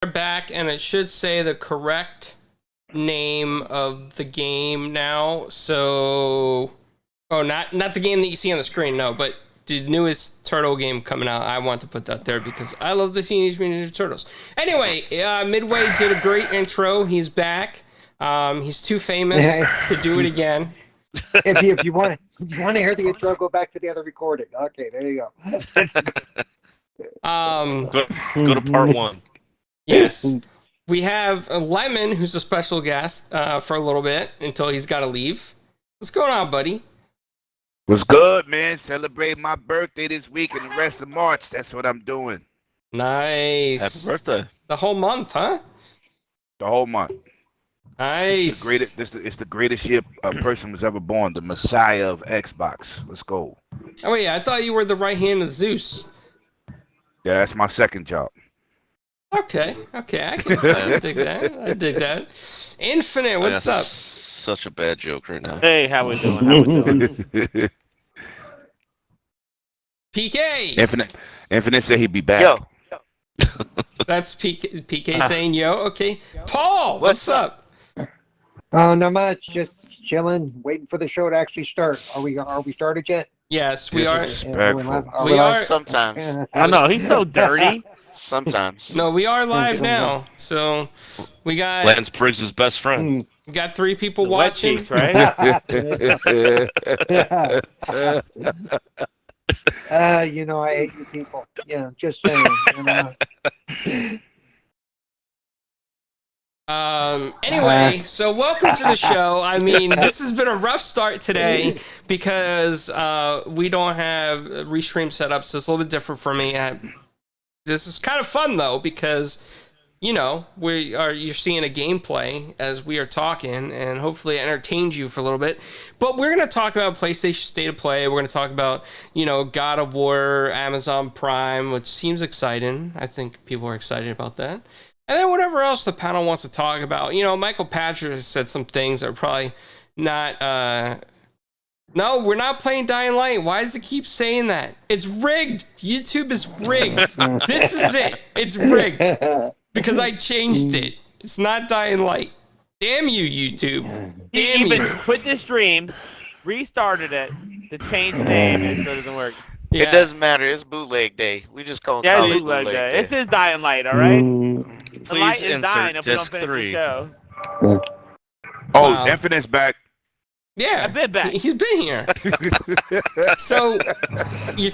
We're back, and it should say the correct name of the game now. So, not the game that you see on the screen, no, but the newest turtle game coming out. I want to put that there because I love the Teenage Mutant Ninja Turtles. Anyway, Midway did a great intro. He's back. He's too famous to do it again. If you want to hear the intro, go back to the other recording. Okay, there you go. Go to part 1. Yes. We have Lemon, who's a special guest for a little bit until he's got to leave. What's going on, buddy? What's good, man? Celebrate my birthday this week and the rest of March. That's what I'm doing. Nice. Happy birthday. The whole month, huh? The whole month. Nice. It's the greatest year a person was ever born. The Messiah of Xbox. Let's go. Oh, yeah. I thought you were the right hand of Zeus. Yeah, that's my second job. Okay. I dig that. Infinite, what's up? Such a bad joke right now. Hey, how we doing? PK. Infinite said he'd be back. Yo. That's PK saying yo. Okay. Paul, what's up? Oh, not much. Just chilling, waiting for the show to actually start. Are we started yet? Yes, we are. Disrespectful. We are. Sometimes. I know, he's so dirty. Sometimes. No, we are live now. So we got Lance Briggs' best friend. 3 people The wet watching. cheeks, right? I hate you people. Yeah, just saying. Anyway, so welcome to the show. I mean, this has been a rough start today because we don't have restream set up, so it's a little bit different for me. This is kind of fun though because you're seeing a gameplay as we are talking, and hopefully it entertains you for a little bit. But we're going to talk about PlayStation State of Play. We're going to talk about, God of War, Amazon Prime, which seems exciting. I think people are excited about that. And then whatever else the panel wants to talk about. Michael Pachter has said some things that are probably not... No, we're not playing Dying Light. Why does it keep saying that? It's rigged. YouTube is rigged. This is it. It's rigged. Because I changed it. It's not Dying Light. Damn you, YouTube. He Damn even you. quit the stream, restarted it to change the name, and so it doesn't work. Yeah. It doesn't matter. It's bootleg day. We just call it Yeah, bootleg day. This is Dying Light, all right? The Please light is dying insert if we don't disc finish 3. the show. Oh, Wow. Infinite's back. Yeah. I've been back. He's been here. So you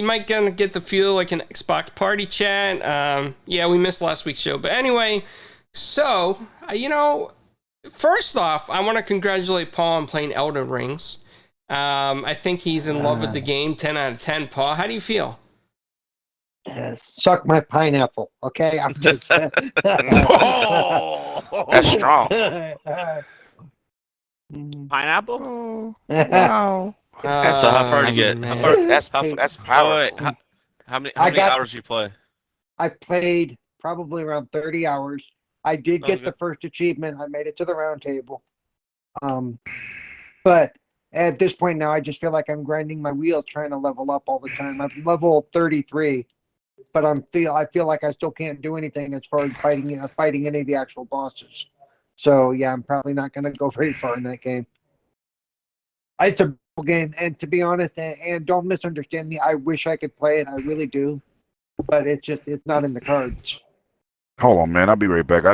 might get the feel like an Xbox party chat. Yeah, we missed last week's show. But anyway, so, first off, I want to congratulate Paul on playing Elden Rings. I think he's in love with the game. 10 out of 10. Paul, how do you feel? Suck my pineapple, okay? I'm just. Oh, That's strong. Pineapple? Wow. So how far did you get? man. How far? That's Oh, powerful. wait, how many I got- hours did you play? I played probably around 30 hours. I did get Okay. the first achievement. I made it to the round table. But at this point now, I just feel like I'm grinding my wheels trying to level up all the time. I'm level 33, but I feel like I still can't do anything as far as fighting any of the actual bosses. So yeah, I'm probably not going to go very far in that game. It's a beautiful game, and to be honest, and don't misunderstand me, I wish I could play it. I really do, but it's not in the cards. hold on, man. I'll be right back. I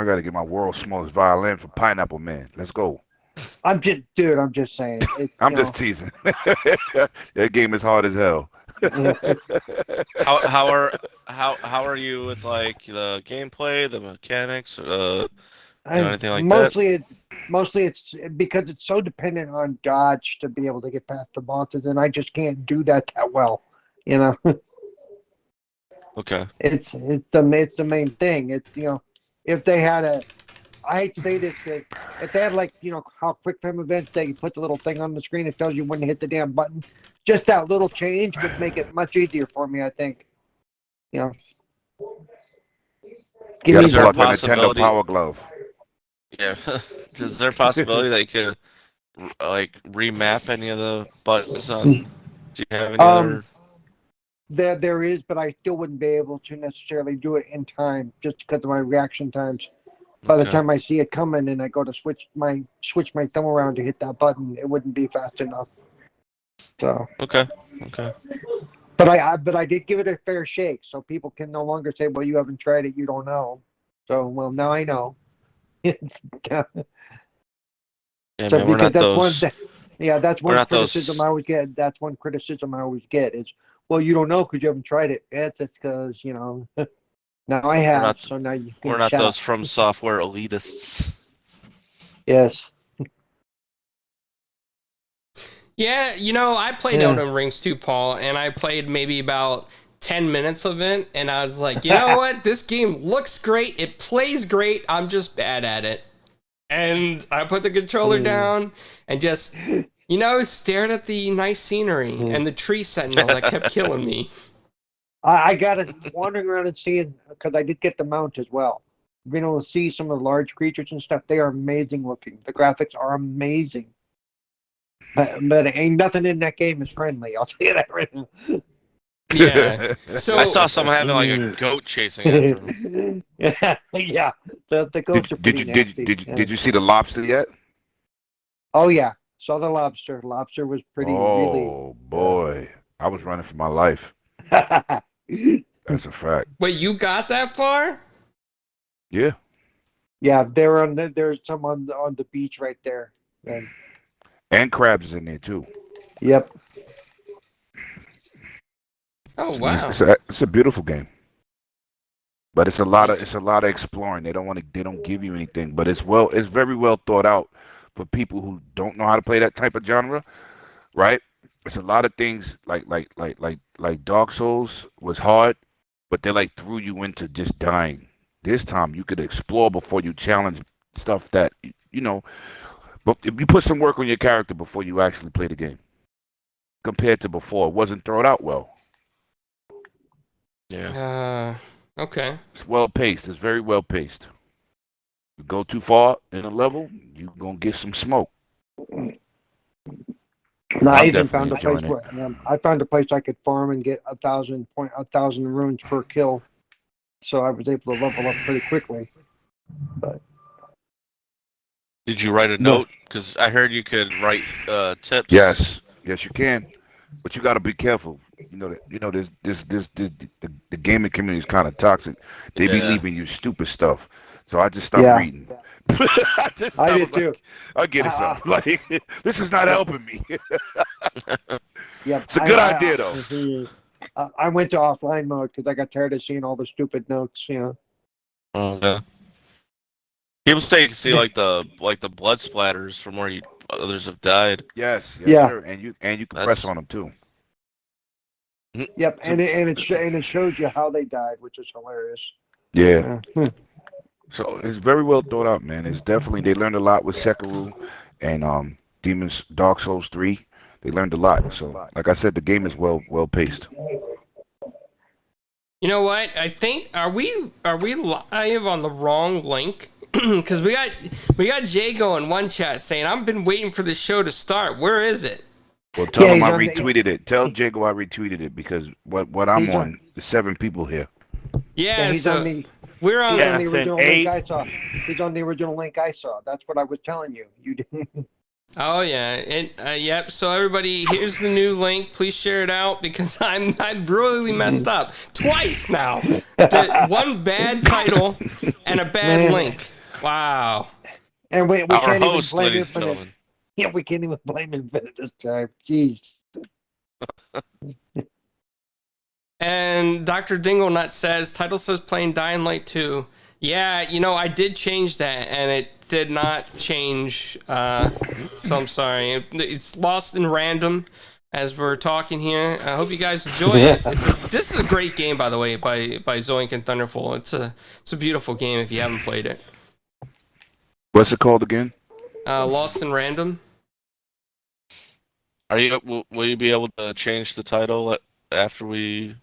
gotta get my world's smallest violin for Pineapple Man. Let's go. I'm just saying. I'm just teasing. That game is hard as hell. How are you with like the gameplay, the mechanics, anything like that? Mostly it's because it's so dependent on dodge to be able to get past the bosses, and I just can't do that well. Okay. It's the main thing. It's if they had I hate to say this, but if they had how quick time events that you put the little thing on the screen, it tells you when to hit the damn button. Just that little change would make it much easier for me, I think. You Give gotta me there pull a out the Nintendo possibility- Power Glove. Yeah. Is there a possibility that you could like remap any of the buttons on? Do you have any other? There is, but I still wouldn't be able to necessarily do it in time just because of my reaction times. By the Okay. time I see it coming and I go to switch my thumb around to hit that button, it wouldn't be fast enough. So, Okay. but I did give it a fair shake, so people can no longer say, "Well, you haven't tried it, you don't know." So, well, now I know. It's, Yeah, so man, we're because not that's those. that's We're one not criticism those. I always get. That's one criticism I always get is, well, you don't know because you haven't tried it. It's because now I have, not- so now you We're can not shut those up. from software elitists. Yes. Yeah, I played Yeah. Elden Rings too, Paul, and I played maybe about 10 minutes of it, and I was like, you know what? This game looks great. It plays great. I'm just bad at it. And I put the controller down and just, stared at the nice scenery and the tree sentinel that kept killing me. I got it wandering around and seeing because I did get the mount as well. Being able to see some of the large creatures and stuff, they are amazing looking. The graphics are amazing. But ain't nothing in that game is friendly. I'll tell you that right now. Yeah. So I saw someone having like a goat chasing after him. Yeah, the goats are pretty nasty. Did you see the lobster yet? Oh yeah, saw the lobster. Lobster was pretty Oh boy, I was running for my life. really. That's a fact. wait, you got that far? Yeah. Yeah, there's some on the beach right there. And crabs in there too. Yep. Oh, wow. It's a beautiful game. But it's a lot of exploring. They don't give you anything, but it's very well thought out for people who don't know how to play that type of genre, right? It's a lot of things like Dark Souls was hard, but they like threw you into just dying. This time you could explore before you challenge stuff that but if you put some work on your character before you actually play the game. Compared to before, it wasn't thrown out well. Yeah. Okay. It's well paced. It's very well paced. You go too far in a level, you're gonna get some smoke. No, I I'm even found definitely a place enjoying where I found a place I could farm and get 1,000 runes per kill, so I was able to level up pretty quickly. But Did you write a note? Because I heard you could write tips. Yes, you can, but you got to be careful. The gaming community is kind of toxic. They be Yeah. leaving you stupid stuff, so I just stopped reading. I did too. I get it, son. Like this is not helping me. Yep, It's a good idea, though. I went to offline mode because I got tired of seeing all the stupid notes. Okay. People say you can see like the blood splatters from where others have died. Yes, Yeah. sir. And you can That's- press on them too. Yep, and it shows you how they died, which is hilarious. Yeah. Yeah. So it's very well thought out, man. It's definitely they learned a lot with Sekiro and Demons Dark Souls 3. They learned a lot. So like I said, the game is well paced. You know what? I think are we live on the wrong link? Because we got Jago in one chat saying I've been waiting for the show to start. Where is it? Well, tell Yeah, him I he's on retweeted it. Tell Jago I retweeted it because what I'm He's on, on- the 7 people here. Yeah, he's so on the we're on. he's Yeah, on the it's original an link 8. I saw. He's on the original link I saw. That's what I was telling you. You didn't. Oh yeah, yep. So everybody, here's the new link. Please share it out because I'm really messed up twice now. One bad title and a bad Man. link. Wow. And we Our can't even host, blame him ladies and for it. gentlemen. Yeah, we can't even blame him for it this time. Jeez. And Dr. Dinglenut says title says playing Dying Light 2. Yeah, I did change that and it did not change. So I'm sorry. It's lost in random as we're talking here. I hope you guys enjoy it. This is a great game, by the way, by Zoink and Thunderful. It's a beautiful game if you haven't played it. What's it called again? Lost in Random. Will you be able to change the title after we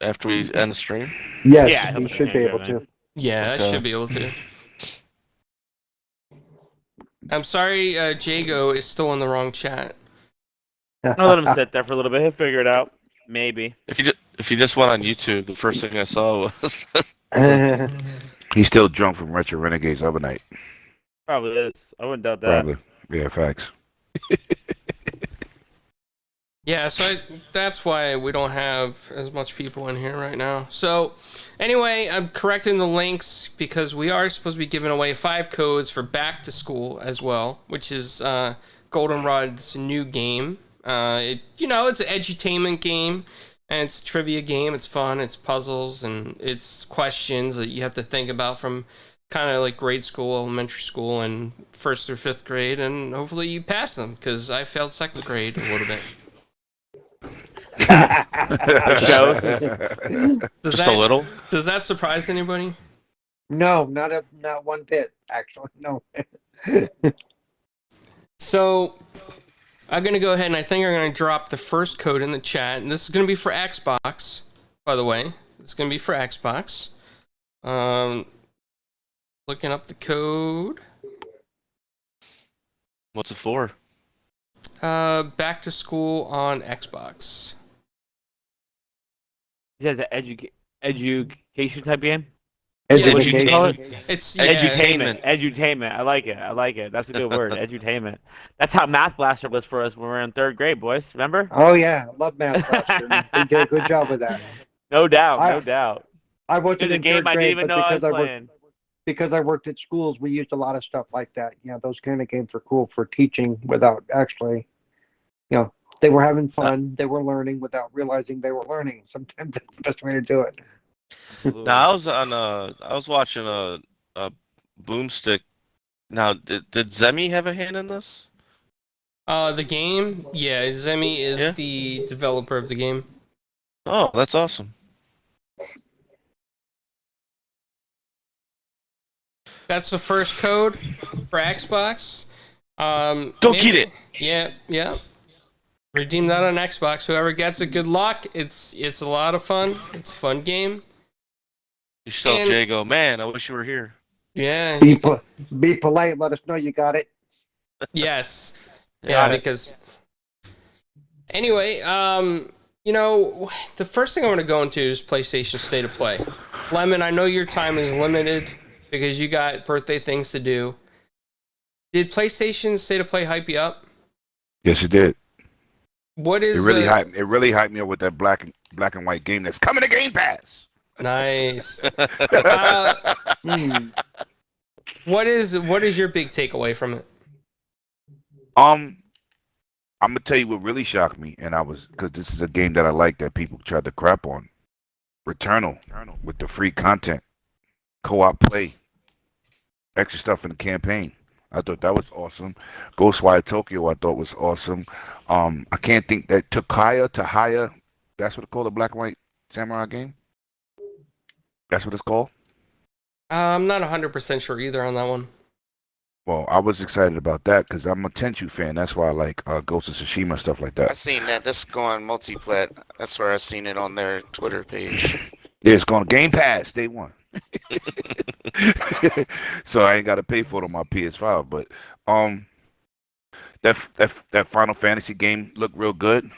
end the stream? Yes, Yeah, he should be able to. Yeah, Okay. I should be able to. I'm sorry, Jago is still in the wrong chat. I'll let him sit there for a little bit. He'll figure it out. Maybe. If you just went on YouTube, the first thing I saw was He's still drunk from Retro Renegades other night. Probably is. I wouldn't doubt that. Probably. Yeah, facts. Yeah, so that's why we don't have as much people in here right now. So, anyway, I'm correcting the links because we are supposed to be giving away 5 codes for back to school as well, which is Goldenrod's new game. It's an edutainment game, and it's a trivia game. It's fun. It's puzzles, and it's questions that you have to think about from kind of like grade school, elementary school, and 1st through 5th grade, and hopefully you pass them because I failed 2nd grade a little bit. just a little. Does that surprise anybody? No, not one bit. Actually, no. So I'm gonna go ahead and I think I'm gonna drop the first code in the chat, and this is gonna be for Xbox. By the way, it's gonna be for Xbox. Looking up the code. What's it for? Back to school on Xbox. He has an education type game. Education. It's Edutainment. Edutainment. I like it. That's a good word. Edutainment. That's how Math Blaster was for us when we were in 3rd grade, boys. Remember? Oh yeah, love Math Blaster. They did a good job with that. No doubt. I wasn't It's a in game 3rd I didn't grade, even but know I was because playing. because I worked at schools, we used a lot of stuff like that. Those kind of games were cool for teaching without actually, they were having fun. They were learning without realizing they were learning. Sometimes that's the best way to do it. Now I was watching a Boomstick. Now did Zemi have a hand in this? The game. Yeah, Zemi is the developer of the game. Oh, that's awesome. That's the first code for Xbox. Go get it. Yeah. Redeem that on Xbox. Whoever gets it, good luck. It's a lot of fun. It's a fun game. You should tell Jago, man, I wish you were here. Yeah. Be polite. Let us know you got it. Yes. Got Yeah, it. because anyway, the first thing I want to go into is PlayStation State of Play. Lemon, I know your time is limited because you got birthday things to do. Did PlayStation State of Play hype you up? Yes, it did. What is It really hyped me up with that black and white game that's coming to Game Pass. Nice. What is your big takeaway from it? I'm gonna tell you what really shocked me, and because this is a game that I like that people tried to crap on. Returnal with the free content, co-op play, extra stuff in the campaign. I thought that was awesome. Ghostwire Tokyo, I thought was awesome. I can't think that Takaya to Haya. That's what it's called, a black and white samurai game. That's what it's called. I'm not 100% sure either on that one. Well, I was excited about that because I'm a Tenchu fan. That's why I like Ghost of Tsushima, stuff like I that. seen that. This going multiplat. That's where I seen it on their Twitter page. Yeah, it's going to Game Pass day one. So I ain't got to pay for it on my PS5. But that Final Fantasy game looked real good.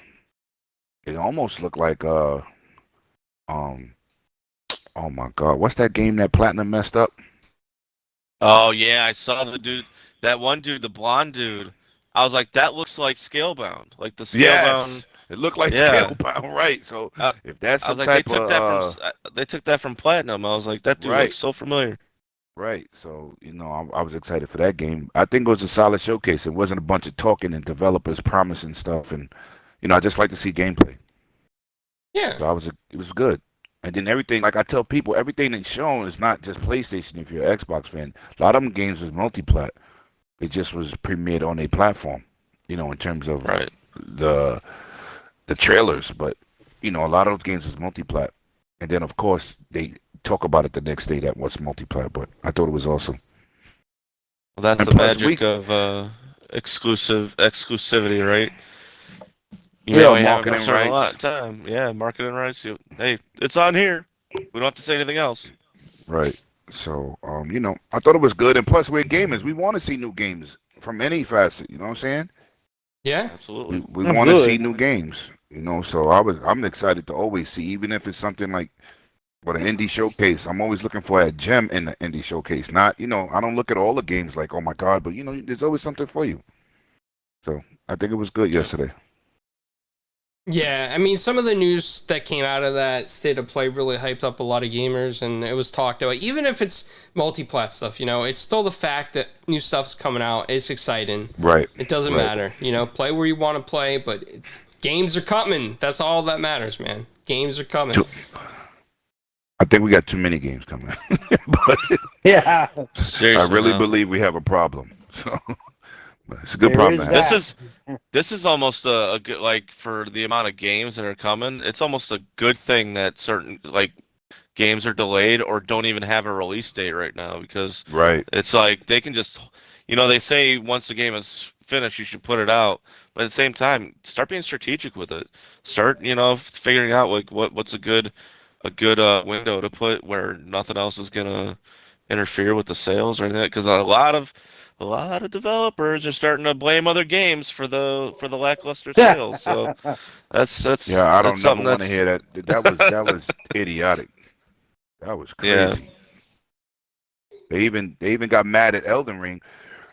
It almost looked like oh my God, what's that game that Platinum messed up? Oh yeah, I saw the dude. That one dude, the blonde dude. I was like, that looks like Scalebound, like the Scalebound. Yes, it looked like Yeah. Scalebound, right? So if that's I some was like, type they took that from Platinum. I was like, that dude Right. looks so familiar. right. So I was excited for that game. I think it was a solid showcase. It wasn't a bunch of talking and developers promising stuff, and I just like to see gameplay. Yeah. So it was good. And then everything, like I tell people, everything that's shown is not just PlayStation. If you're an Xbox fan, a lot of them games was multi-plat. It just was premiered on a platform, in terms of Right. the trailers. But a lot of those games was multi-plat. And then of course they talk about it the next day that was multi-plat. But I thought it was awesome. Well, that's And the plus magic of exclusivity, right? You Yeah, know, we have marketing a lot rights. of time. Yeah, marketing rights. Hey, it's on here. We don't have to say anything else. Right. So I thought it was good. And plus we're gamers. We want to see new games from any facet. You know what I'm saying? Yeah. Absolutely. We want to see new games. You know, so I'm excited to always see, even if it's something like what an indie showcase. I'm always looking for a gem in the indie showcase. Not, I don't look at all the games like, oh my God, but there's always something for you. So I think it was good yesterday. Yeah, I mean, some of the news that came out of that state of play really hyped up a lot of gamers, and it was talked about. Even if it's multi-plat stuff, it's still the fact that new stuff's coming out. It's exciting. Right. It doesn't matter. Play where you want to play, but games are coming. That's all that matters, man. Games are coming. I think we got too many games coming. But Yeah. Seriously, I really no. believe we have a problem. So it's a good problem to have. This is almost a good, like, for the amount of games that are coming. It's almost a good thing that certain games are delayed or don't even have a release date right now, because Right. it's like they can just, they say once the game is finished, you should put it out. But at the same time, start being strategic with it. Start, figuring out what's a good window to put where nothing else is gonna interfere with the sales or anything. Because a lot of developers are starting to blame other games for the lackluster sales. So that's Yeah, I don't that's never something want to hear that. That was idiotic. That was crazy. They even got mad at Elden Ring.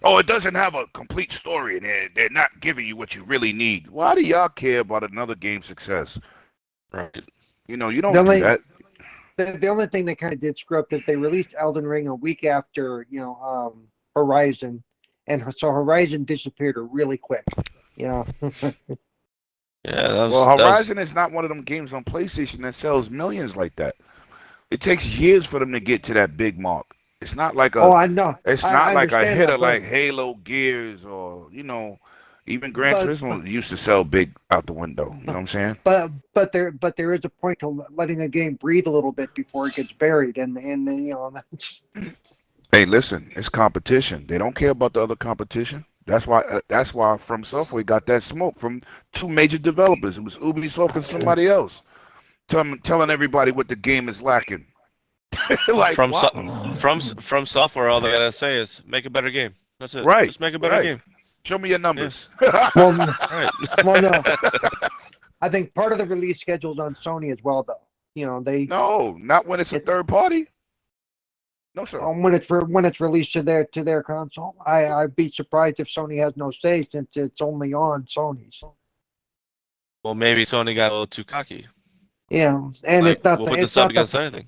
Oh, it doesn't have a complete story, and they're not giving you what you really need. Why do y'all care about another game's success? right. You don't do that. The only thing that kind of did screw up is they released Elden Ring a week after, Horizon, and so Horizon disappeared really quick. Yeah, Well, Horizon is not one of them games on PlayStation that sells millions like that. It takes years for them to get to that big mark. It's not like I know. It's I not like a understand hitter that, like Halo, Gears, or even Gran Turismo used to sell big out the window. You know what I'm saying? But there is a point to letting a game breathe a little bit before it gets buried, and that's, Hey, listen, it's competition. They don't care about the other competition. That's why From Software got that smoke from two major developers. It was Ubisoft and somebody else telling everybody what the game is lacking. Like, from wow. from software, all they gotta say is make a better game. That's it. Right, Just make a better right. game. Show me your numbers. well, Right. well, no. I think part of the release schedule is on Sony as well, though. They No, not when it's a third party. No, sir. when it's released to their console. I'd be surprised if Sony has no say since it's only on Sony's. Well, maybe Sony got a little too cocky. Yeah, and it's not we'll the, put it's this up not against the, anything.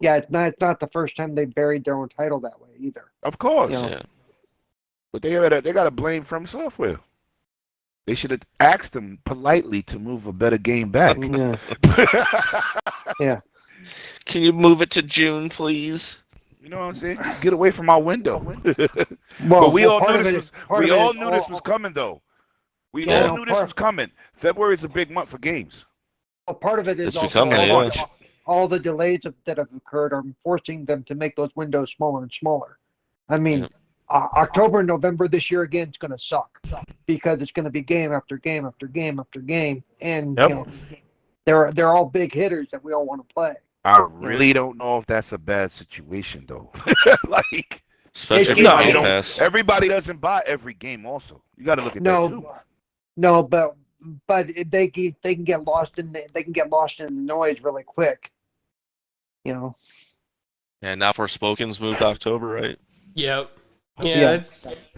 yeah, it's not the first time they buried their own title that way either. Of course. Yeah. Yeah. But they got to blame From Software. They should have asked them politely to move a better game back. Yeah. Yeah. Can you move it to June, please? You know what I'm saying? Get away from our window. Well, But we all part knew of this it was. is- part We of it all is knew this was coming, though. We Yeah. all knew this was coming. February is a big month for games. Part of it is It's also becoming, yeah. all the delays that have occurred are forcing them to make those windows smaller and smaller. I mean, Yeah. October and November this year again is going to suck because it's going to be game after game after game after game, and Yep. they're all big hitters that we all want to play. I really don't know if that's a bad situation, though. Like, Especially No, for you Game don't- Pass. everybody doesn't buy every game. Also, you got to look at that too. No, but they can get lost in the noise really quick. And now Forspoken's moved to October, right? Yep. Yeah.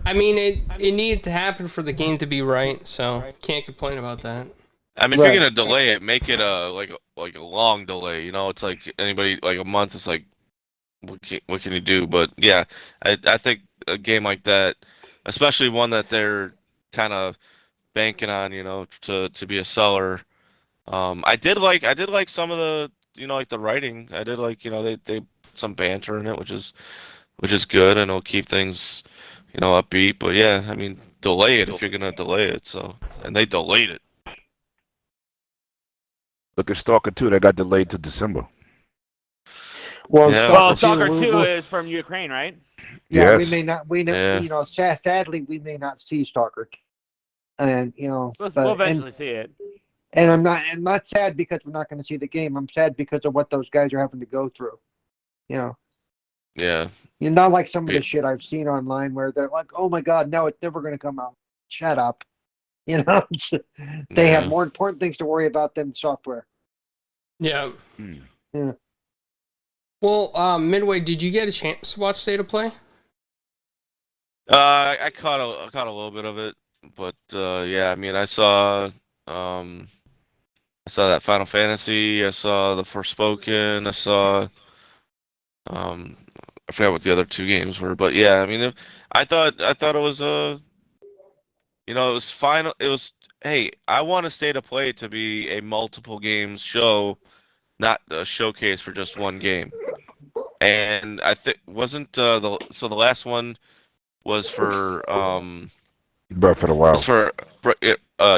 I mean, it needed to happen for the game to be right, so can't complain about that. I mean, if Right. you're gonna delay it, make it a long delay. It's like anybody like a month. It's like, what can you do? But yeah, I think a game like that, especially one that they're kind of banking on, to be a seller. I did like some of the, like the writing. I did like, they put some banter in it, which is good, and it'll keep things, upbeat. But yeah, I mean, delay it if you're gonna delay it. So, and they delayed it. Look at Stalker 2. That got delayed to December. Well, Yeah. Well, Stalker Stalker 2, 2 is from Ukraine, right? yeah, we Yes. may not. Yeah. Sadly, we may not see Stalker, and We'll but eventually see it. and I'm not sad because we're not going to see the game. I'm sad because of what those guys are having to go through. Yeah. You're not like some of the shit I've seen online where they're like, "Oh my God, no, it's never going to come out." Shut up. You know, they have Yeah. more important things to worry about than software. Yeah. Hmm. Well, Midway, did you get a chance to watch State of Play? I caught a little bit of it, but yeah, I mean, I saw that Final Fantasy, I saw the Forspoken, I saw um, I forgot what the other two games were, but yeah, I mean, I thought it was it was final. It was, hey, I want a State of Play to be a multiple games show, not a showcase for just one game. And I think wasn't the last one was for Breath of the was Wild. for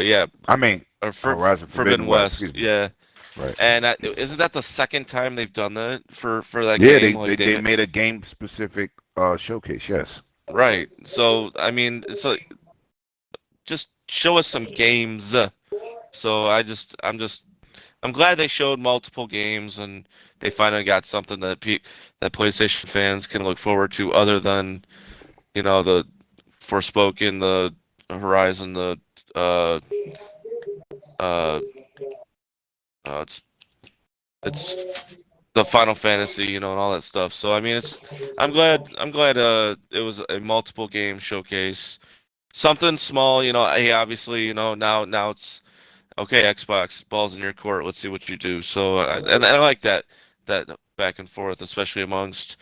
yeah, I mean, or for Horizon Forbidden West, Excuse me. yeah. Right. And isn't that the second time they've done that for that Yeah, game? they made a game specific showcase. Yes. Right. So I mean, so just show us some games. So I'm glad they showed multiple games and they finally got something that that PlayStation fans can look forward to other than, the Forspoken, the Horizon, the uh uh, it's the Final Fantasy, and all that stuff. So I mean, I'm glad it was a multiple game showcase. Something small, hey, obviously, now it's okay, Xbox, balls in your court. Let's see what you do. So, and I like that back and forth, especially amongst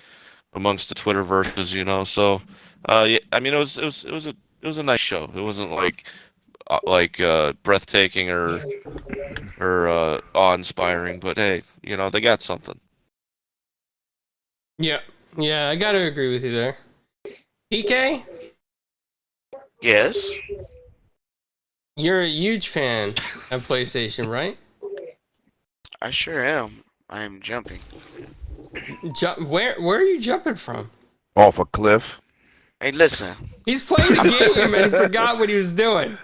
the Twitter verses. So, yeah, I mean, it was a nice show. It wasn't like breathtaking or awe-inspiring, but hey, they got something. Yeah. Yeah, I gotta agree with you there. PK, Yes. you're a huge fan of PlayStation, right? I sure am. I am jumping. Where are you jumping from? Off a cliff. Hey, listen. He's playing a game and he forgot what he was doing.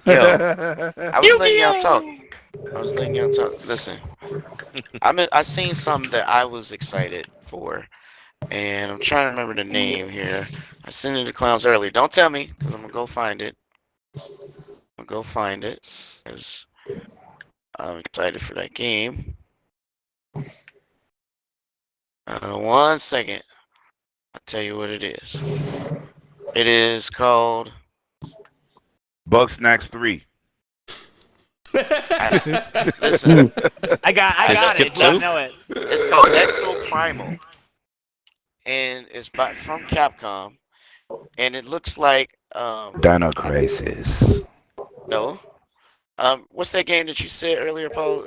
Yo, I was letting y'all talk. Listen, I seen something that I was excited for, and I'm trying to remember the name here. I sent it to Clowns earlier. Don't tell me, because I'm gonna go find it. Because I'm excited for that game. One second. I'll tell you what it is. It is called. Bug Snacks 3. Listen, I got it. skipped I two? know it. it's called Exo Primal, and it's from Capcom, and it looks like Dino Crisis. no. What's that game that you said earlier, Paul?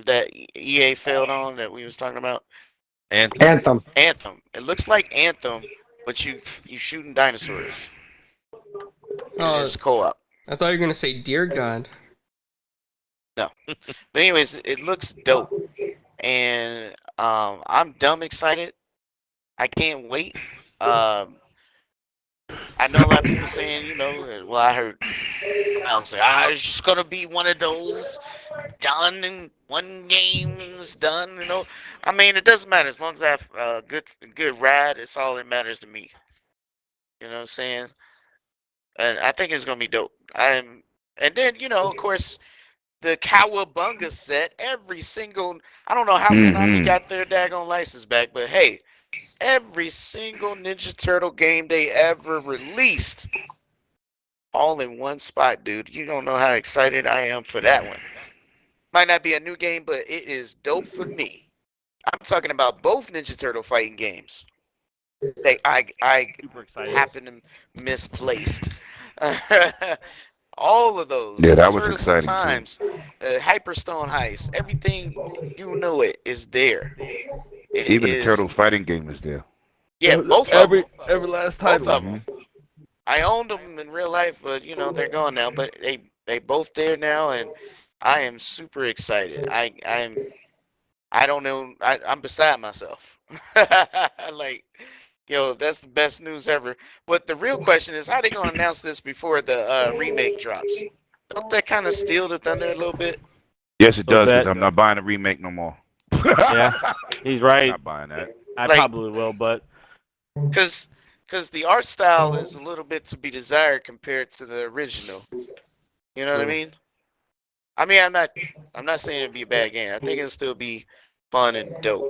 That EA failed on that we was talking about? Anthem. Anthem. It looks like Anthem, but you shooting dinosaurs. And it's co-op. I thought you were gonna say Dear God. But anyways, it looks dope, and I'm dumb excited. I can't wait. I know a lot of people saying, well, I heard Clown say, it's just gonna be one of those done in one game and it's done. I mean, it doesn't matter as long as I have a good ride. It's all that matters to me. You know what I'm saying? And I think it's gonna be dope. And then of course, the Cowabunga set. Every single, I don't know how Konami got their daggone license back, but hey, every single Ninja Turtle game they ever released, all in one spot, dude. You don't know how excited I am for that one. Might not be a new game, but it is dope for me. I'm talking about both Ninja Turtle fighting games. I Super excited. happen to misplaced. All of those. Yeah, that was Turtles exciting, in Times, Hyperstone Heist, everything it is there. Even the Turtle fighting game is there. Yeah, both of them. Every last Both time. of them. I owned them in real life, but they're gone now. But they both there now, and I am super excited. I don't know. I'm beside myself. Like, that's the best news ever. But the real question is, how they gonna announce this before the remake drops? Don't that kind of steal the thunder a little bit? Yes, it does, bit. because I'm not buying a remake no more. Yeah, he's right. Not buying that. I Like- probably will, but Because because the art style is a little bit to be desired compared to the original. You know what I mean? I mean, I'm not saying it'd be a bad game. I think it'll still be fun and dope.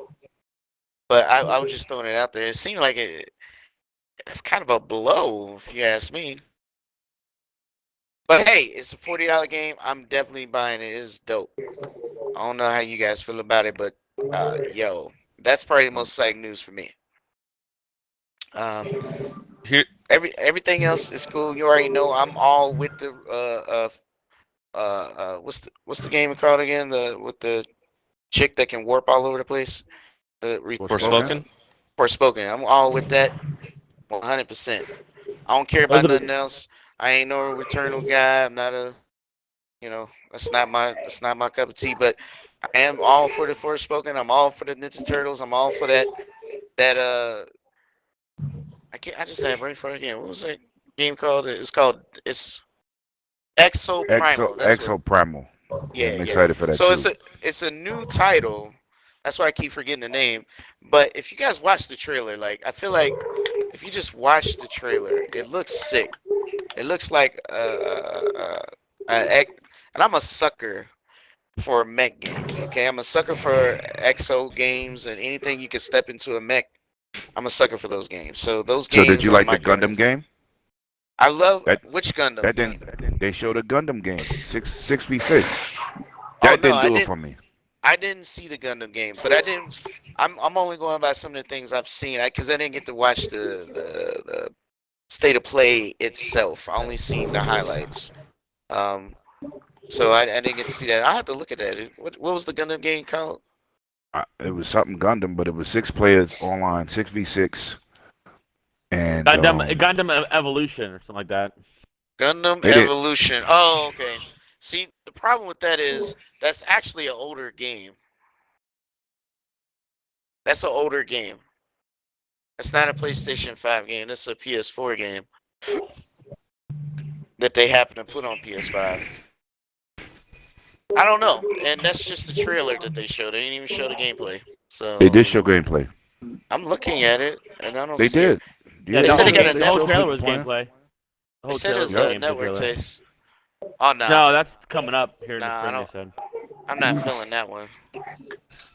But I was just throwing it out there. It seemed like it's kind of a blow, if you ask me. But hey, it's a $40 game. I'm definitely buying it. It's dope. I don't know how you guys feel about it, but yo, that's probably the most exciting news for me. Here, Everything else is cool. You already know I'm all with the what's the game called again? With the chick that can warp all over the place. Forspoken. Forspoken. I'm all with that, 100%. I don't care about nothing else. I ain't no Returnal guy. I'm not a, that's not my cup of tea. But I am all for the Forspoken. I'm all for the Ninja Turtles. I'm all for that. I just had brain fart again. What was that game called? It's Exo Primal. Exo Primal. Yeah, I'm excited for that so too. it's a new title. That's why I keep forgetting the name. But if you guys watch the trailer, like I feel like if you just watch the trailer, it looks sick. It looks like and I'm a sucker for mech games. Okay, I'm a sucker for Exo games and anything you can step into a mech. I'm a sucker for those games. So those games. So did you are like my the Gundam favorites. game? I love which That Gundam? didn't. They showed a Gundam game, 6v6. Oh, That no, didn't I do it didn't- for me. I didn't see the Gundam game, but I didn't. I'm only going by some of the things I've seen, because I didn't get to watch the state of play itself. I only seen the highlights. So I didn't get to see that. I have to look at that. What was the Gundam game called? It was something Gundam, but it was 6 players online, 6v6, and Gundam Evolution or something like that. Gundam It is. Evolution. Oh, okay. See, the problem with that is that's actually an older game. That's an older game. It's not a PlayStation 5 game. It's a PS4 game that they happen to put on PS5. I don't know, and that's just the trailer that they showed. They didn't even show the gameplay. So they did show gameplay. I'm looking at it, and I don't They see it. did. Yeah, They the said whole, they got a the whole network trailer was plan. gameplay. The They whole said trailer it's was a gameplay network trailer. taste. Oh no, No, that's coming up here in Nah, I the spring. They said. I'm not feeling that one.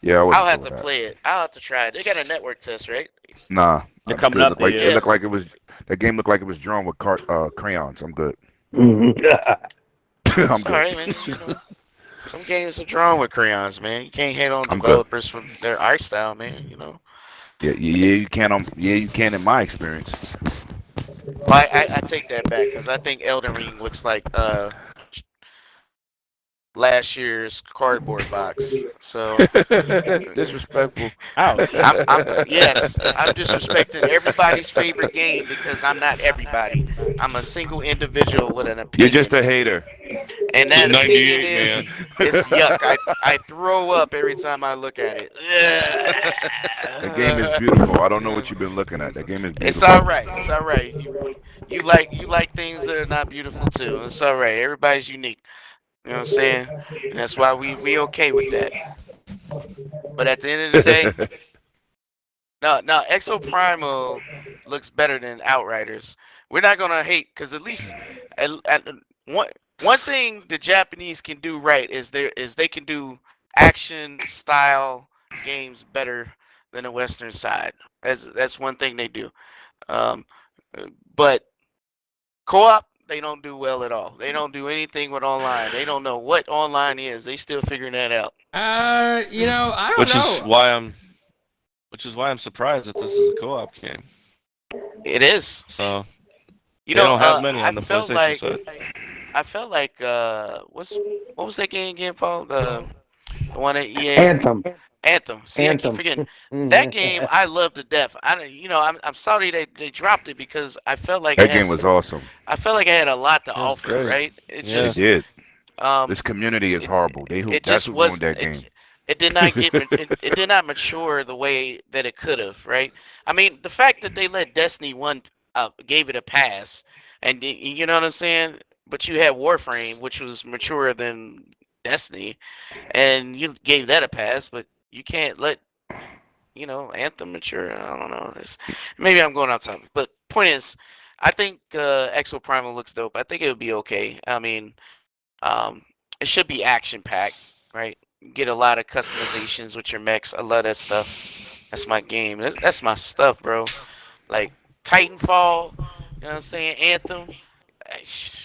Yeah, I I'll have to that. play it. I'll have to try it. They got a network test, right? Nah, They're I'm coming good. up, Looked like, yeah. It looked like it was. That game looked like it was drawn with crayons. I'm good. Mhm. I'm It's good. alright, man. Some games are drawn with crayons, man. You can't hate on I'm good. developers for their art style, man. Yeah, you can. You can in my experience. Well, I take that back because I think Elden Ring looks like last year's cardboard box. So Disrespectful. Ouch. yes, I'm disrespecting everybody's favorite game because I'm not everybody. I'm a single individual with an You're opinion. just a hater. And that It's a opinion 98, is man. it's yuck. I throw up every time I look at it. That game is beautiful. I don't know what you've been looking at. That game is beautiful. It's all right. It's all right. You like things that are not beautiful too. It's all right. Everybody's unique. You know what I'm saying? And that's why we okay with that. But at the end of the day, no, Exo Primal looks better than Outriders. We're not gonna hate because at least one thing the Japanese can do right is they can do action style games better than the Western side. That's one thing they do. But co-op, they don't do well at all. They don't do anything with online. They don't know what online is. They still figuring that out. I don't Which know. is why I'm surprised that this is a co-op game. It is. So You they know, don't have many I on the felt PlayStation like side. I felt like what was that game again, Paul? The one at EA. Anthem. See, I keep Anthem. forgetting. That game I love to death. I'm sorry they dropped it because I felt like That game was awesome. I felt like it had a lot to It was offer, great. right? It Yeah. just It did. um This community is horrible. it That's just who was ruined that game. it did not get it did not mature the way that it could have, right? I mean, the fact that they let Destiny 1 gave it a pass, and you know what I'm saying? But you had Warframe, which was maturer than Destiny, and you gave that a pass, but you can't let Anthem mature. I don't know. Maybe I'm going off topic, but point is, I think Exo Primal looks dope. I think it would be okay. I mean, it should be action packed, right? Get a lot of customizations with your mechs. I love that stuff. That's my game. That's my stuff, bro. Like Titanfall, you know what I'm saying? Anthem.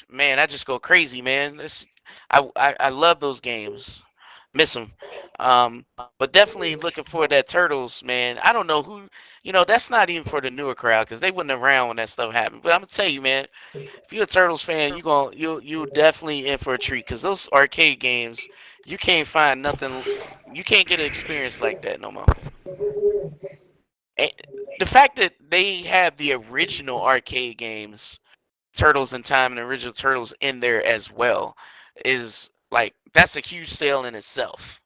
Man, I just go crazy, man. I love those games. Miss them. But definitely looking for that Turtles, man. I don't know who, that's not even for the newer crowd because they wasn't around when that stuff happened. But I'm gonna tell you, man, if you're a Turtles fan, you're definitely in for a treat because those arcade games, you can't find nothing. You can't get an experience like that no more. And the fact that they have the original arcade games, Turtles in Time and the original Turtles in there as well, is like that's a huge sale in itself.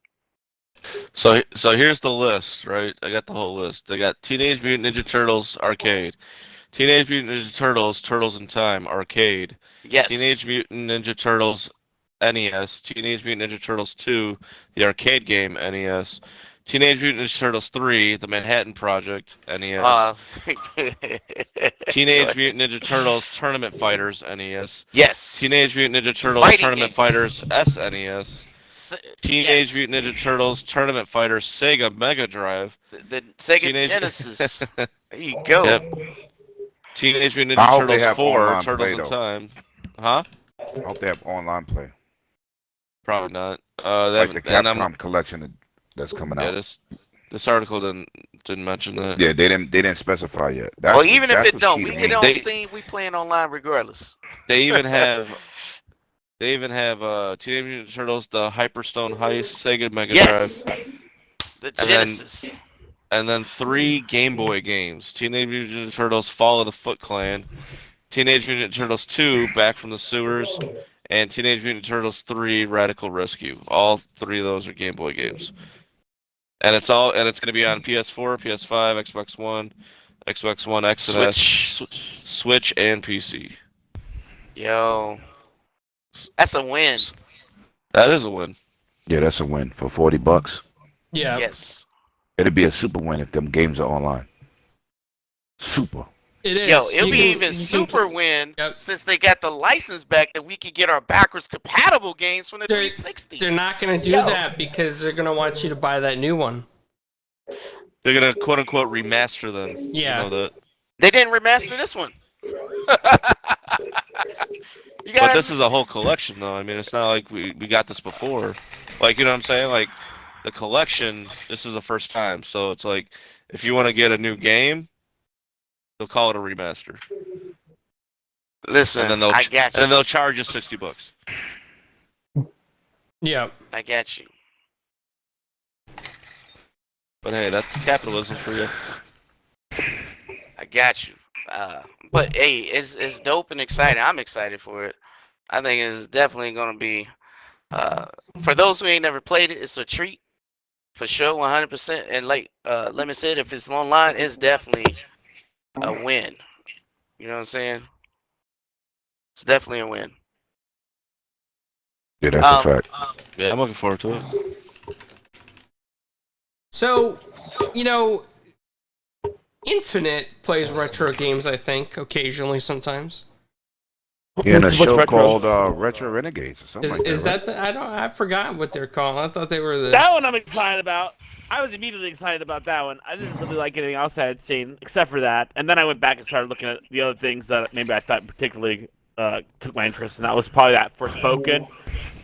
So here's the list, right? I got the whole list. I got Teenage Mutant Ninja Turtles arcade, Teenage Mutant Ninja Turtles Turtles in Time arcade, Yes. Teenage Mutant Ninja Turtles NES, Teenage Mutant Ninja Turtles 2, the arcade game NES, Teenage Mutant Ninja Turtles 3, the Manhattan Project NES, Teenage Mutant Ninja Turtles Tournament Fighters NES, Yes. Teenage Mutant Ninja Turtles Fighting Tournament game. Fighters SNES, Teenage Yes. Mutant Ninja Turtles Tournament Fighters Sega Mega Drive, The Sega Teenage- Genesis. There you go. Yep. Teenage Mutant I Ninja hope they Turtles have 4 online Turtles play, in though. Time. Huh? I hope they have online play. Probably not. They Like the haven't- and Capcom collection that's coming yeah, out. this article didn't mention that. Yeah, they didn't specify yet. That's Well, even if that's it what's don't, key we to get it me. on They- Steam. We playing online regardless. They even have Teenage Mutant Ninja Turtles the Hyperstone Heist Sega Mega Yes. Drive, The And then- Genesis. and then 3 Game Boy games: Teenage Mutant Ninja Turtles Fall of the Foot Clan, Teenage Mutant Ninja Turtles 2 Back from the Sewers, and Teenage Mutant Ninja Turtles 3 Radical Rescue. All 3 of those are Game Boy games. And it's going to be on PS4, PS5, Xbox One, Xbox One X and S, Switch, and PC. Yo, that's a win. That is a win. Yeah, that's a win for $40. Yeah. Yes. It'd be a super win if them games are online. Super. It is. Yo, it'll You be can- even you can- super win Yep. since they got the license back that we could get our backwards compatible games from the They're- 360. They're not going to do Yo. that because they're going to want you to buy that new one. They're gonna quote unquote remaster them. Yeah. You know that. They didn't remaster this one. You But gotta, this is a whole collection, though. I mean, it's not like we got this before. Like, you know what I'm saying? Like, the collection, this is the first time. So it's like, if you want to get a new game, they'll call it a remaster, listen. and then they'll I got and then you. they'll charge you $60. Yeah. I got you. But hey, that's capitalism for you. I got you. But hey, it's dope and exciting. I'm excited for it. I think it's definitely gonna be. For those who ain't never played it, it's a treat for sure, 100%. And like Lemon said, if it's online, it's definitely a win. You know what I'm saying? It's definitely a win. Yeah, that's a fact. Yeah, I'm looking forward to it. So, Infinite plays retro games, I think, occasionally sometimes. Yeah, and a What's show retro? called Retro Renegades or something like Is that. that I forgot what they're called. I thought they were the That one I'm excited about. I was immediately excited about that one. I didn't really like anything else I had seen except for that. And then I went back and started looking at the other things that maybe I thought particularly took my interest, and that was probably that Forspoken.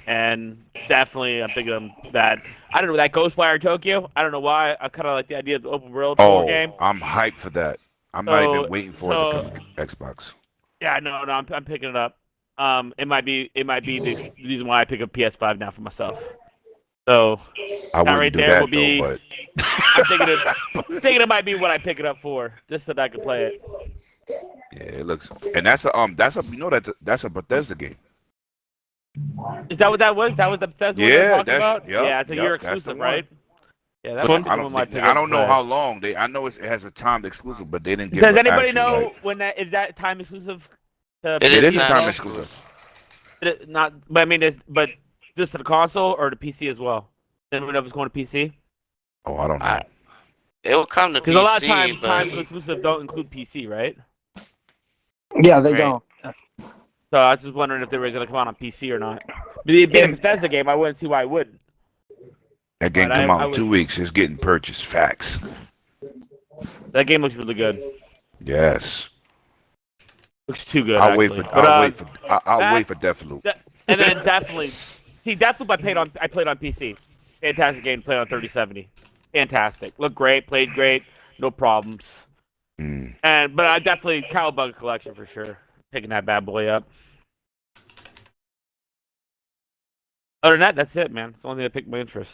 And definitely, I'm thinking that I don't know that Ghostwire Tokyo. I don't know why. I kind of like the idea of the open world Oh, game. I'm hyped for that. I'm not So- even waiting for it to come to Xbox. Yeah, no, I'm picking it up. It might be the reason why I pick up PS5 now for myself. So I wouldn't right do there that will be- though, but I'm thinking it might be what I pick it up for, just so that I can play it. yeah, it looks. And that's a Bethesda game. Is that what that was? That was the Bethesda one Yeah, you're talking that's- about? yep, yeah, it's a yep, year that's the exclusive, one. right? Yeah, that's Fun. one I of my don't. I don't know how long I know it has a timed exclusive, but they didn't give. Does an anybody actual know date. when that is that time exclusive? To It It is is a not time exclusive. exclusive. Not, but I mean, but just to the console or the PC as well. Does anyone know if it's going to PC? Oh, I don't know. It will come to Because a lot of PC, times but time exclusive don't include PC, right? Yeah, they Right. don't. So I was just wondering if they were going to come out on PC or not. Being a Bethesda game, I wouldn't see why it wouldn't. That game But come out I in would- 2 weeks. It's getting purchased. Facts. That game looks really good. Yes. Looks too good. I'll actually. wait for. But, I'll wait for Deathloop. And then definitely, see, Deathloop I played on PC. Fantastic game, played on 3070. Fantastic. Looked great, played great, no problems. Mm. But I definitely Cowabunga collection for sure. Picking that bad boy up. Other than that, that's it, man. It's the only thing that piqued my interest.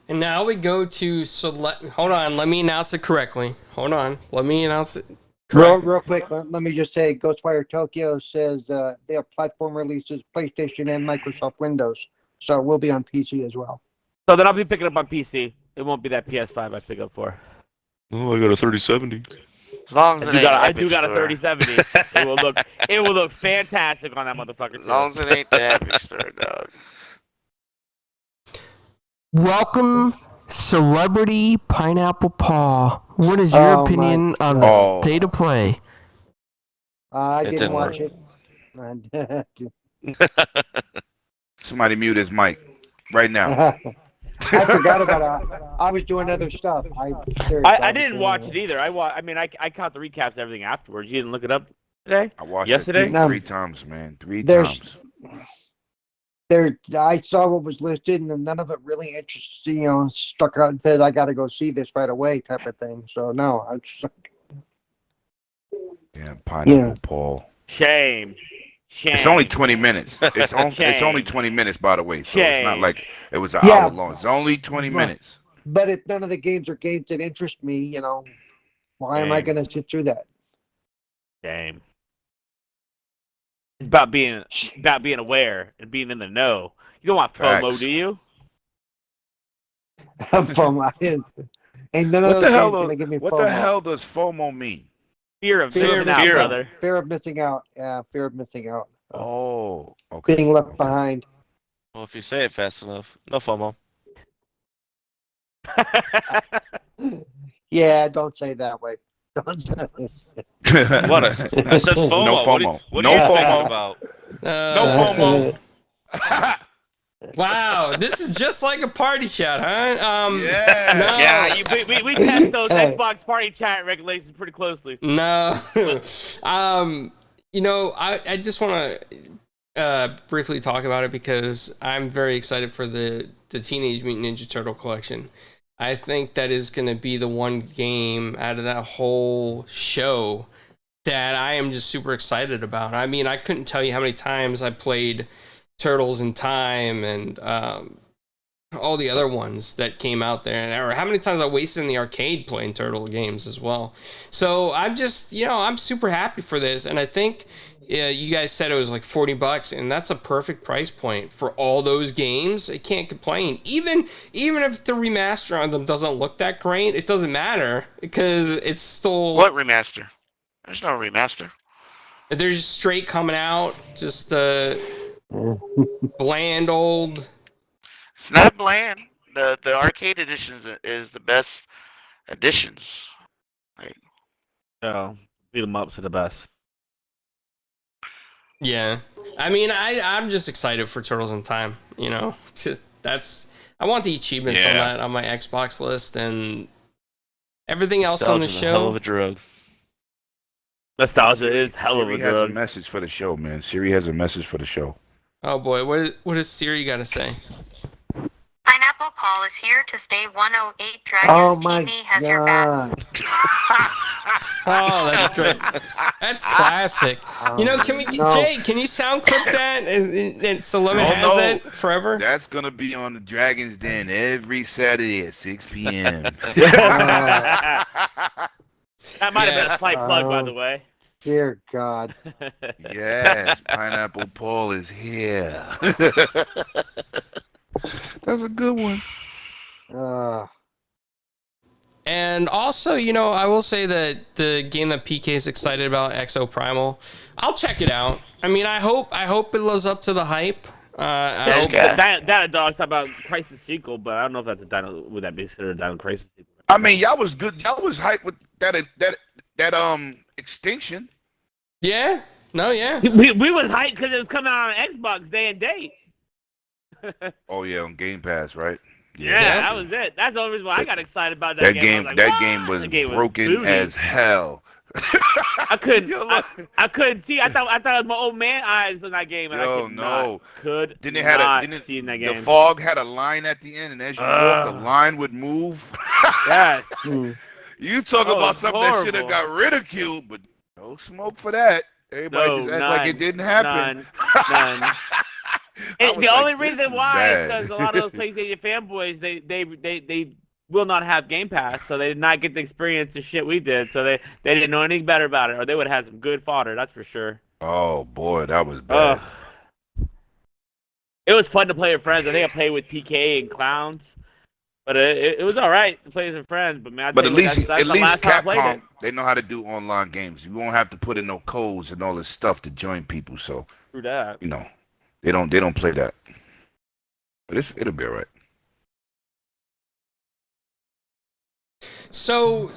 And now we go to select. Hold on, let me announce it correctly. Hold on, let me announce it. Real quick, let me just say, Ghostwire Tokyo says they have platform releases, PlayStation and Microsoft Windows, so it will be on PC as well. So then I'll be picking up on PC. It won't be that PS5 I pick up for. Oh, I got a 3070. As long as it ain't I do Epic got a Store. 3070. it will look fantastic on that motherfucker. As long as it ain't the Epic Store, dog. Welcome, Celebrity Pineapple Paw. What is your Oh, opinion on God. the state of play? I It didn't didn't watch work. it. Somebody mute his mic right now. I forgot about it. I was doing other stuff. I didn't watch it either. I caught the recaps and everything afterwards. You didn't look it up today? I watched Yesterday? it No. 3 times, man. 3 There's- times. I saw what was listed, and none of it really interested. Struck out. Said I got to go see this right away, type of thing. So no, I just Yeah, Pineapple Paul. Shame. It's only 20 minutes. It's only Shame. 20 minutes, by the way. So it's not Shame. like it was an Yeah. hour long. It's only 20 Right. minutes. But if none of the games are games that interest me, why am I Dang. going to sit through that? Shame. It's about being aware and being in the know. You don't want FOMO, Facts. do you? From my end. Ain't none of What those the games hell? going to give me What FOMO. the hell does FOMO mean? Fear of Fear missing of out, fear. brother. Fear of missing out. Yeah, fear of missing out. Oh, okay. Being left Okay. behind. Well, if you say it fast enough, no FOMO. Yeah, don't say that way. Don't say What? I said FOMO. No What do FOMO. what No do you think FOMO. about? No FOMO. Wow, this is just like a party chat, huh? Yeah. No. Yeah, we test those Xbox party chat regulations pretty closely. No. I just want to briefly talk about it because I'm very excited for the Teenage Mutant Ninja Turtle collection. I think that is going to be the one game out of that whole show that I am just super excited about. I mean, I couldn't tell you how many times I played Turtles in Time and all the other ones that came out there, or how many times I wasted in the arcade playing Turtle games as well. So I'm just, I'm super happy for this, and I think you guys said it was like $40, and that's a perfect price point for all those games. I can't complain. Even if the remaster on them doesn't look that great, it doesn't matter because it's still What remaster? There's no remaster. they're just straight coming out, just bland old. It's not bland. The arcade editions is the best editions. So, beat 'em ups are the best. Yeah, I mean, I'm just excited for Turtles in Time. That's I want the achievements on Yeah. that on my Xbox list and everything else on the Nostalgia's a hell of show. a drug. Nostalgia is hell of a Siri has a drug. message for the show, man. Siri has a message for the show. Oh boy, what does Siri got to say? Pineapple Paul is here to stay 108 Oh Dragons my TV has your back. God. Oh, that's great. That's classic. Can we, No. Jay? Can you sound clip that? And so Lemon Oh, has no. it forever. That's gonna be on the Dragon's Den every Saturday at 6 p.m. That might have been a slight plug, by Oh. the way. Dear God. Yes, Pineapple Paul is here. That's a good one. And also, I will say that the game that PK is excited about, Exo Primal, I'll check it out. I mean, I hope it lives up to the hype. I This hope guy. Dino Dog's talking about Crisis sequel, but I don't know if that's a Dino. Would that be considered a Dino Crisis sequel? I mean, y'all was good. Y'all was hyped with that. Extinction. Yeah. No. Yeah. We was hyped because it was coming out on Xbox day and date. Oh yeah, on Game Pass, right? Yeah, that was it. That's the only reason why I got excited about that game. That game was broken as hell. I couldn't see. I thought it was my old man eyes in that game. And Yo, I no. Could Then they had see in that game. The fog had a line at the end, and as you walk, the line would move. Yes. You talk about something that should have got ridiculed, but no smoke for that. Everybody just act like it didn't happen. None. And the only reason why bad. is because a lot of those PlayStation fanboys, they will not have Game Pass, so they did not get the experience the shit we did. So they didn't know anything better about it, or they would have had some good fodder. That's for sure. Oh boy, that was bad. It was fun to play with friends. I think I played with PK and Clowns, but it was all right to play with some friends. But man, But at least Capcom, Capcom, they know how to do online games. You won't have to put in no codes and all this stuff to join people. So True that. you know, they don't play that. But it'll be all right. So,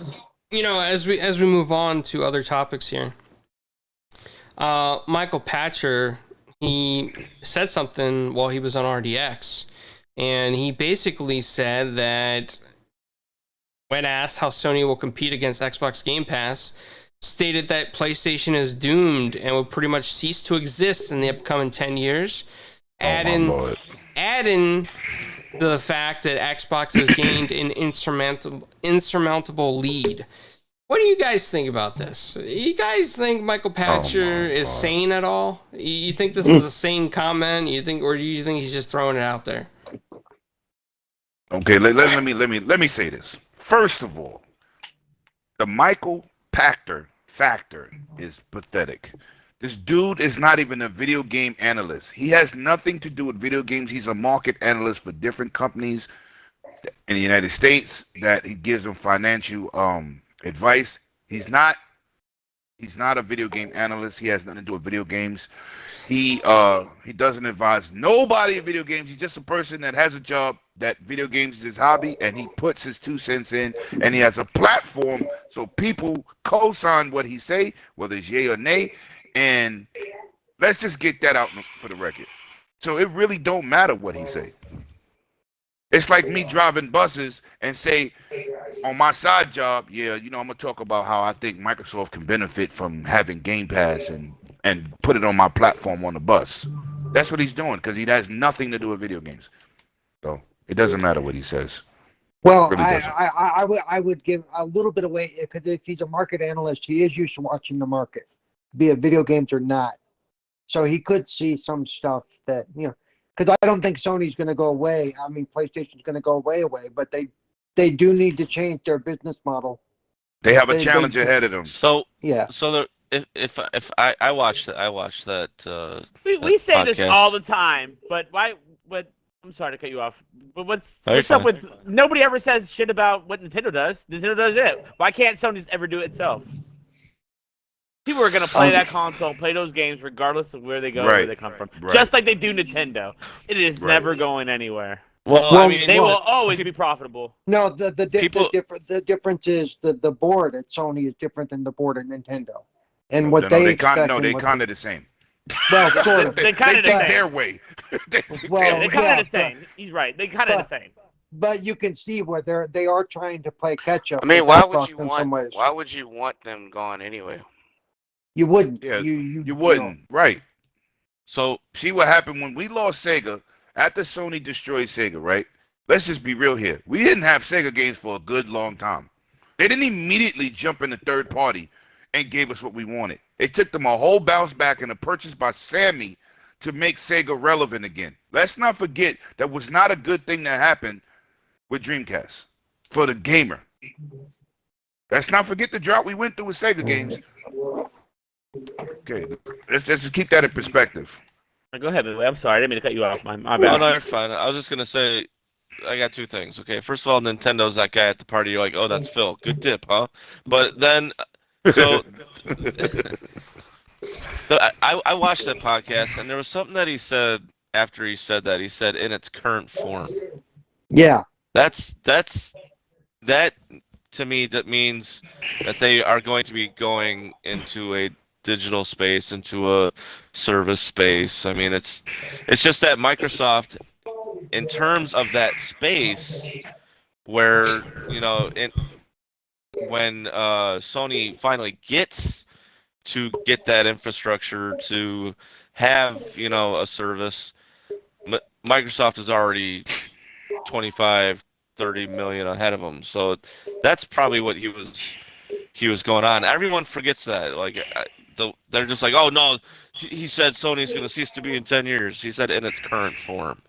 as we move on to other topics here, Michael Pachter, he said something while he was on RDX, and he basically said that when asked how Sony will compete against Xbox Game Pass, stated that PlayStation is doomed and will pretty much cease to exist in the upcoming 10 years, adding the fact that Xbox has gained an insurmountable lead. What do you guys think about this? You guys think Michael Pachter is sane at all? You think this is a sane comment? Or do you think he's just throwing it out there? Okay, let me say this. First of all, the Michael Pachter factor is pathetic. This dude is not even a video game analyst. He has nothing to do with video games. He's a market analyst for different companies in the United States that he gives them financial advice. He's not a video game analyst. He has nothing to do with video games. He doesn't advise nobody in video games. He's just a person that has a job that video games is his hobby, and he puts his 2 cents in, and he has a platform so people co-sign what he say, whether it's yay or nay. And let's just get that out for the record. So it really don't matter what he say. It's like me driving buses and say on my side job, I'm gonna talk about how I think Microsoft can benefit from having Game Pass and put it on my platform on the bus. That's what he's doing because he has nothing to do with video games. So it doesn't matter what he says. Well, Really doesn't. I would give a little bit away because if he's a market analyst, he is used to watching the market, be it video games or not. So he could see some stuff that, because I don't think Sony's going to go away. I mean, PlayStation's going to go away, but they do need to change their business model. They have a challenge ahead of them. So Yeah. So if I watched that We say podcast. this all the time, but why? But I'm sorry to cut you off. But what's up with nobody ever says shit about what Nintendo does? Nintendo does it. Why can't Sony just ever do it itself? People are gonna play that console, play those games, regardless of where they go, where they come from. Right. Just like they do Nintendo. It is never going anywhere. Well, I mean, They will always be profitable. No, the difference is the board at Sony is different than the board at Nintendo, and what they expect. They kind of the same. Well, sort of. They kind of think the same. their way. Well, They kind of the same. He's right. They kind of the same. But you can see where they are trying to play catch up. I mean, with why Xbox would you in some ways. want? Why would you want them gone anyway? You wouldn't. Yeah, you wouldn't. Right. So See what happened when we lost Sega after Sony destroyed Sega, right? Let's just be real here. We didn't have Sega games for a good long time. They didn't immediately jump in the third party and gave us what we wanted. It took them a whole bounce back and a purchase by Sammy to make Sega relevant again. Let's not forget that was not a good thing that happened with Dreamcast for the gamer. Let's not forget the drought we went through with Sega games. Okay, let's just keep that in perspective. Go ahead, Billy. I'm sorry. I didn't mean to cut you off. My Oh, bad. no, you're fine. I was just gonna say, I got two things. Okay, first of all, Nintendo's that guy at the party. You're like, oh, that's Phil. Good tip, huh? But then, so I watched that podcast, and there was something that he said after he said that. He said, "In its current form." Yeah. That to me, that means that they are going to be going into a digital space, into a service space. I mean, it's just that Microsoft, in terms of that space, where when Sony finally gets to get that infrastructure to have a service, Microsoft is already 25-30 million ahead of them. So that's probably what he was going on. Everyone forgets that. Like they're just like, oh no, he said Sony's going to cease to be in 10 years. He said in its current form,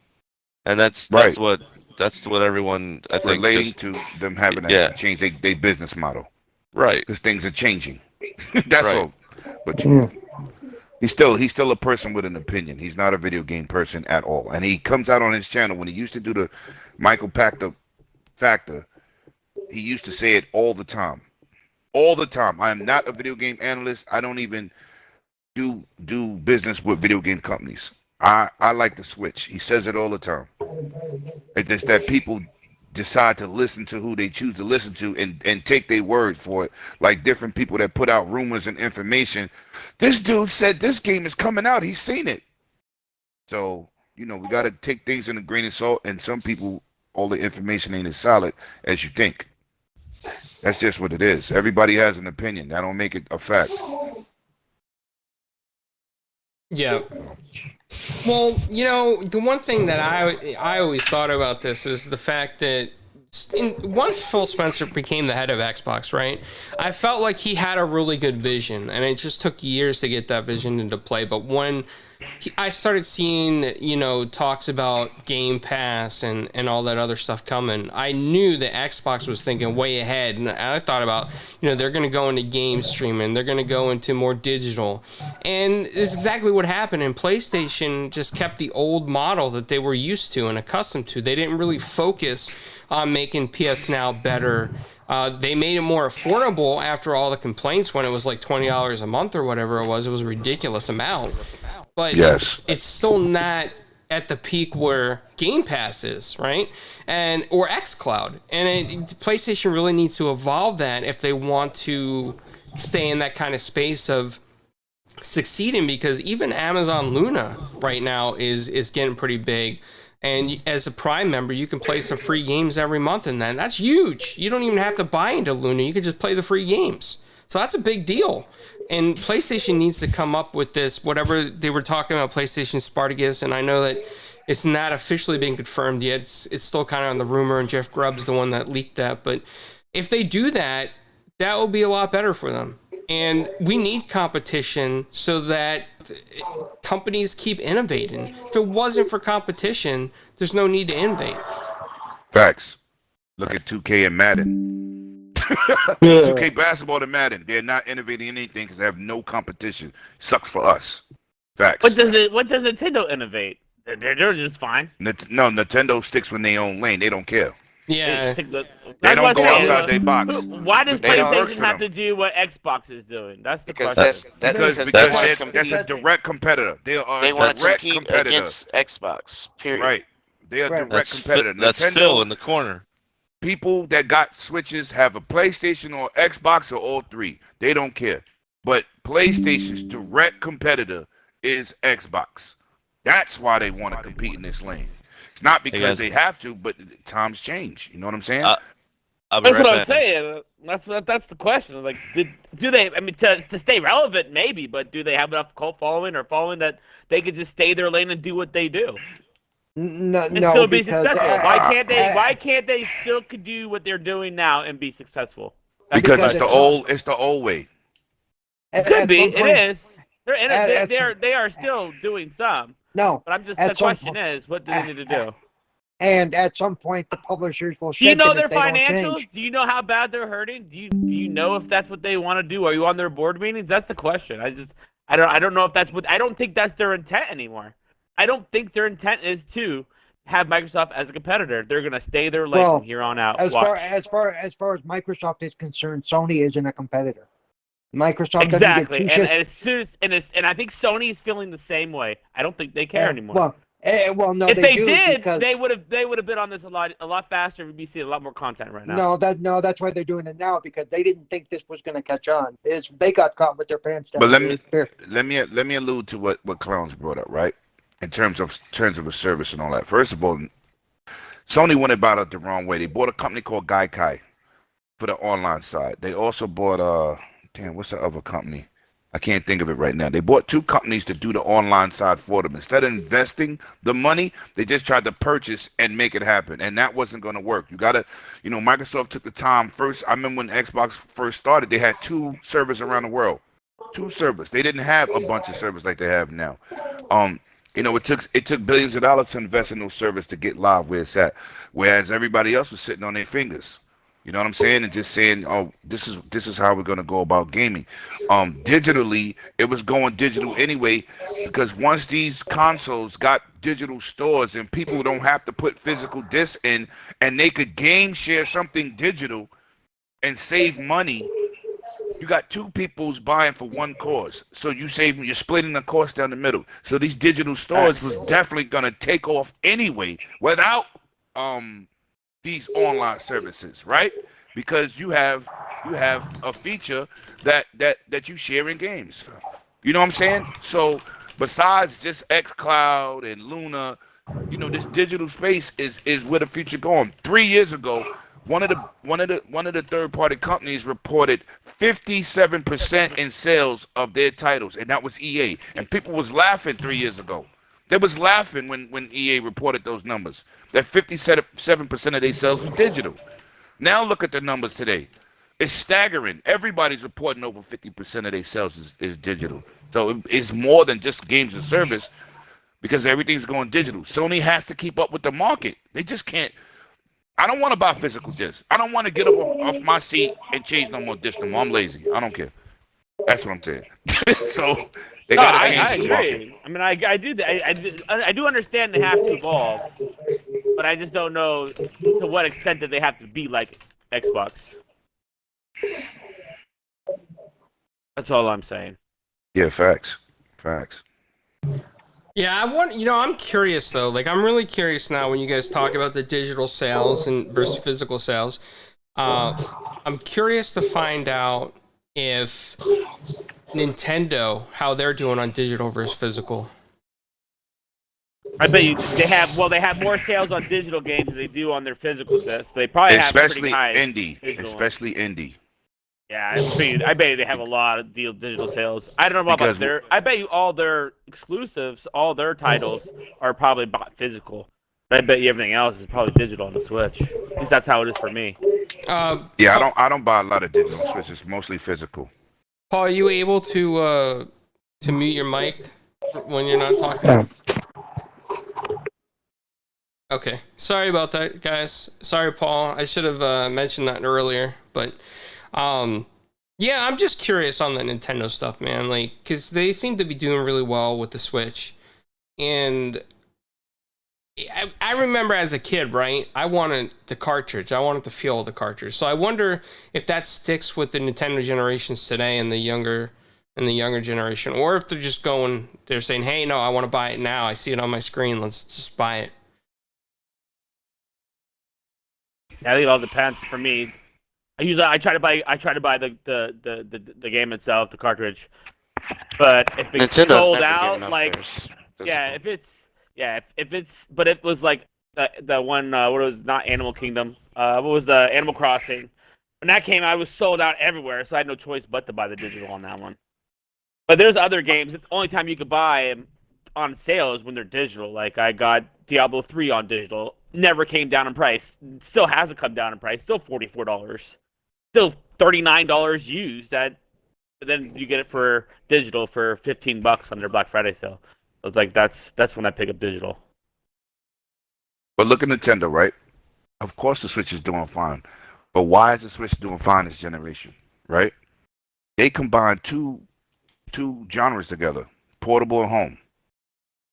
and that's what everyone I think relating to them having to change their business model, right? Because things are changing. That's Right. all. But he's still a person with an opinion. He's not a video game person at all. And he comes out on his channel when he used to do the Michael Pachter Factor. He used to say it all the time. All the time. I am not a video game analyst. I don't even do business with video game companies. I like to switch. He says it all the time. It's just that people decide to listen to who they choose to listen to and take their word for it. Like different people that put out rumors and information. This dude said this game is coming out. He's seen it. So, we got to take things in a grain of salt. And some people, all the information ain't as solid as you think. That's just what it is. Everybody has an opinion. That don't make it a fact. Yeah. Well, the one thing that I always thought about this is the fact that once Phil Spencer became the head of Xbox, right, I felt like he had a really good vision, and it just took years to get that vision into play. But when I started seeing, talks about Game Pass and all that other stuff coming, I knew that Xbox was thinking way ahead. And I thought about, they're going to go into game streaming. They're going to go into more digital. And it's exactly what happened. And PlayStation just kept the old model that they were used to and accustomed to. They didn't really focus on making PS Now better. They made it more affordable after all the complaints when it was like $20 a month or whatever it was. It was a ridiculous amount. But yes, it's still not at the peak where Game Pass is, right? Or xCloud. And PlayStation really needs to evolve that if they want to stay in that kind of space of succeeding, because even Amazon Luna right now is getting pretty big. And as a Prime member, you can play some free games every month, and that's huge. You don't even have to buy into Luna. You can just play the free games. So that's a big deal. And PlayStation needs to come up with this, whatever they were talking about, PlayStation Spartacus, and I know that it's not officially been confirmed yet. It's still kind of on the rumor, and Jeff Grubb's the one that leaked that. But if they do that, that will be a lot better for them. And we need competition so that companies keep innovating. If it wasn't for competition, there's no need to innovate. Facts. Look at 2K and Madden. 2K basketball and Madden. They're not innovating anything because they have no competition. Sucks for us. Facts. What does Nintendo innovate? They're just fine. No, Nintendo sticks in their own lane. They don't care. Yeah. They don't go outside their box. Why does They don't work PlayStation for have them. to do what Xbox is doing? That's the Because question. that's That's a direct competitor. They are they a want to direct compete competitor. against Xbox. Period. Right. They are direct That's competitor. that's Nintendo, Phil in the corner. people that got Switches have a PlayStation or Xbox or all three. They don't care. But PlayStation's direct competitor is Xbox. That's why they want to compete in this lane. It's not because they have to, but times change. You know what I'm saying? I'll be That's right what I'm back. saying. That's the question. Like, do they? I mean, to stay relevant, maybe, but do they have enough cult following or following that they could just stay their lane and do what they do No, and still be because successful? Why can't they still do what they're doing now and be successful? Because because it's the old way. It could be. It is. They are still doing some. No, But I'm just. At The some question is, what do they need to do? and at some point the publishers will. Do you shed know them their if they don't financials? change. Do you know how bad they're hurting? Do you know if that's what they want to do? Are you on their board meetings? That's the question. I don't know if that's what. I don't think that's their intent anymore. I don't think their intent is to have Microsoft as a competitor. They're gonna stay their lane Well, from here on out. As Watch. far as Microsoft is concerned, Sony isn't a competitor. Microsoft Exactly, doesn't give two shits. and as soon as and I think Sony is feeling the same way. I don't think they care anymore. Well, Well, no, If they do did, because they would have been on this a lot faster. We'd be seeing a lot more content right now. that's why they're doing it now because they didn't think this was going to catch on. They got caught with their pants down. But dude. let me allude to what Clowns brought up, right? In terms of a service and all that. First of all, Sony went about it the wrong way. They bought a company called Gaikai for the online side. They also bought what's the other company? I can't think of it right now. They bought two companies to do the online side for them. Instead of investing the money, they just tried to purchase and make it happen. And that wasn't going to work. You got to, Microsoft took the time first. I remember when Xbox first started, they had 2 servers around the world. 2 servers. They didn't have a bunch of servers like they have now. It took billions of dollars to invest in those servers to get live where it's at. Whereas everybody else was sitting on their fingers. You know what I'm saying? And just saying, oh, this is how we're gonna go about gaming. Digitally, it was going digital anyway, because once these consoles got digital stores and people don't have to put physical discs in, and they could game share something digital and save money. You got 2 people's buying for one cause, so you're splitting the cost down the middle. So these digital stores was definitely gonna take off anyway without these online services, right? Because you have a feature that you share in games. You know what I'm saying? So besides just xCloud and Luna, this digital space is where the future going. 3 years ago, one of the third-party companies reported 57% in sales of their titles, and that was EA. And people was laughing 3 years ago. They was laughing when EA reported those numbers. That 57% of their sales was digital. Now look at the numbers today. It's staggering. Everybody's reporting over 50% of their sales is digital. So it's more than just games and service because everything's going digital. Sony has to keep up with the market. They just can't. I don't want to buy physical discs. I don't want to get up off my seat and change no more discs no more. I'm lazy. I don't care. That's what I'm saying. So they got to change the market. Agree. I mean, I do understand they have to evolve, but I just don't know to what extent that they have to be like Xbox. That's all I'm saying. Yeah, facts. Yeah, I'm curious though. Like, I'm really curious now when you guys talk about the digital sales and versus physical sales. I'm curious to find out if Nintendo, how they're doing on digital versus physical. I bet you they have more sales on digital games than they do on their physical discs. They probably have pretty high especially indie. Yeah, I bet you they have a lot of digital sales. I don't know about their. I bet you all their exclusives, all their titles are probably bought physical. But I bet you everything else is probably digital on the Switch. At least that's how it is for me. Yeah, I don't buy a lot of digital on Switch. It's mostly physical. Paul, are you able to mute your mic when you're not talking? Yeah. Okay, sorry about that, guys. Sorry, Paul. I should have mentioned that earlier, but yeah, I'm just curious on the Nintendo stuff, man. Like, because they seem to be doing really well with the Switch, and I remember as a kid, right? I wanted the cartridge. I wanted the feel of the cartridge. So I wonder if that sticks with the Nintendo generations today and the younger generation, or if they're saying, "Hey, no, I want to buy it now. I see it on my screen. Let's just buy it." I think it all depends. For me, I try to buy the game itself, the cartridge. But if it's Nintendo's sold never out, given up like theirs. if it's but it was like the one what was not Animal Kingdom, what was the Animal Crossing? When that came out, I was sold out everywhere, so I had no choice but to buy the digital on that one. But there's other games. The only time you could buy them on sale is when they're digital. Like I got Diablo 3 on digital. Never came down in price. Still hasn't come down in price. Still $44. Still $39 used. Then you get it for digital for $15 on their Black Friday sale. I was like, that's when I pick up digital. But look at Nintendo, right? Of course the Switch is doing fine. But why is the Switch doing fine this generation, right? They combined two genres together, portable and home.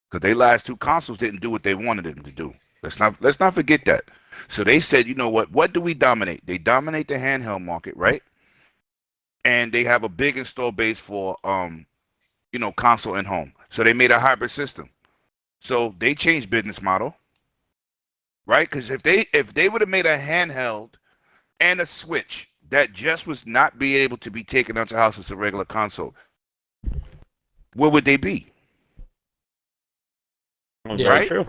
Because they last 2 consoles didn't do what they wanted them to do. Let's not forget that. So they said, you know what do we dominate? They dominate the handheld market, right? And they have a big install base for console and home. So they made a hybrid system. So they changed business model, right? Because if they would have made a handheld and a Switch that just was not be able to be taken out the house as a regular console, where would they be? Yeah. Right? True.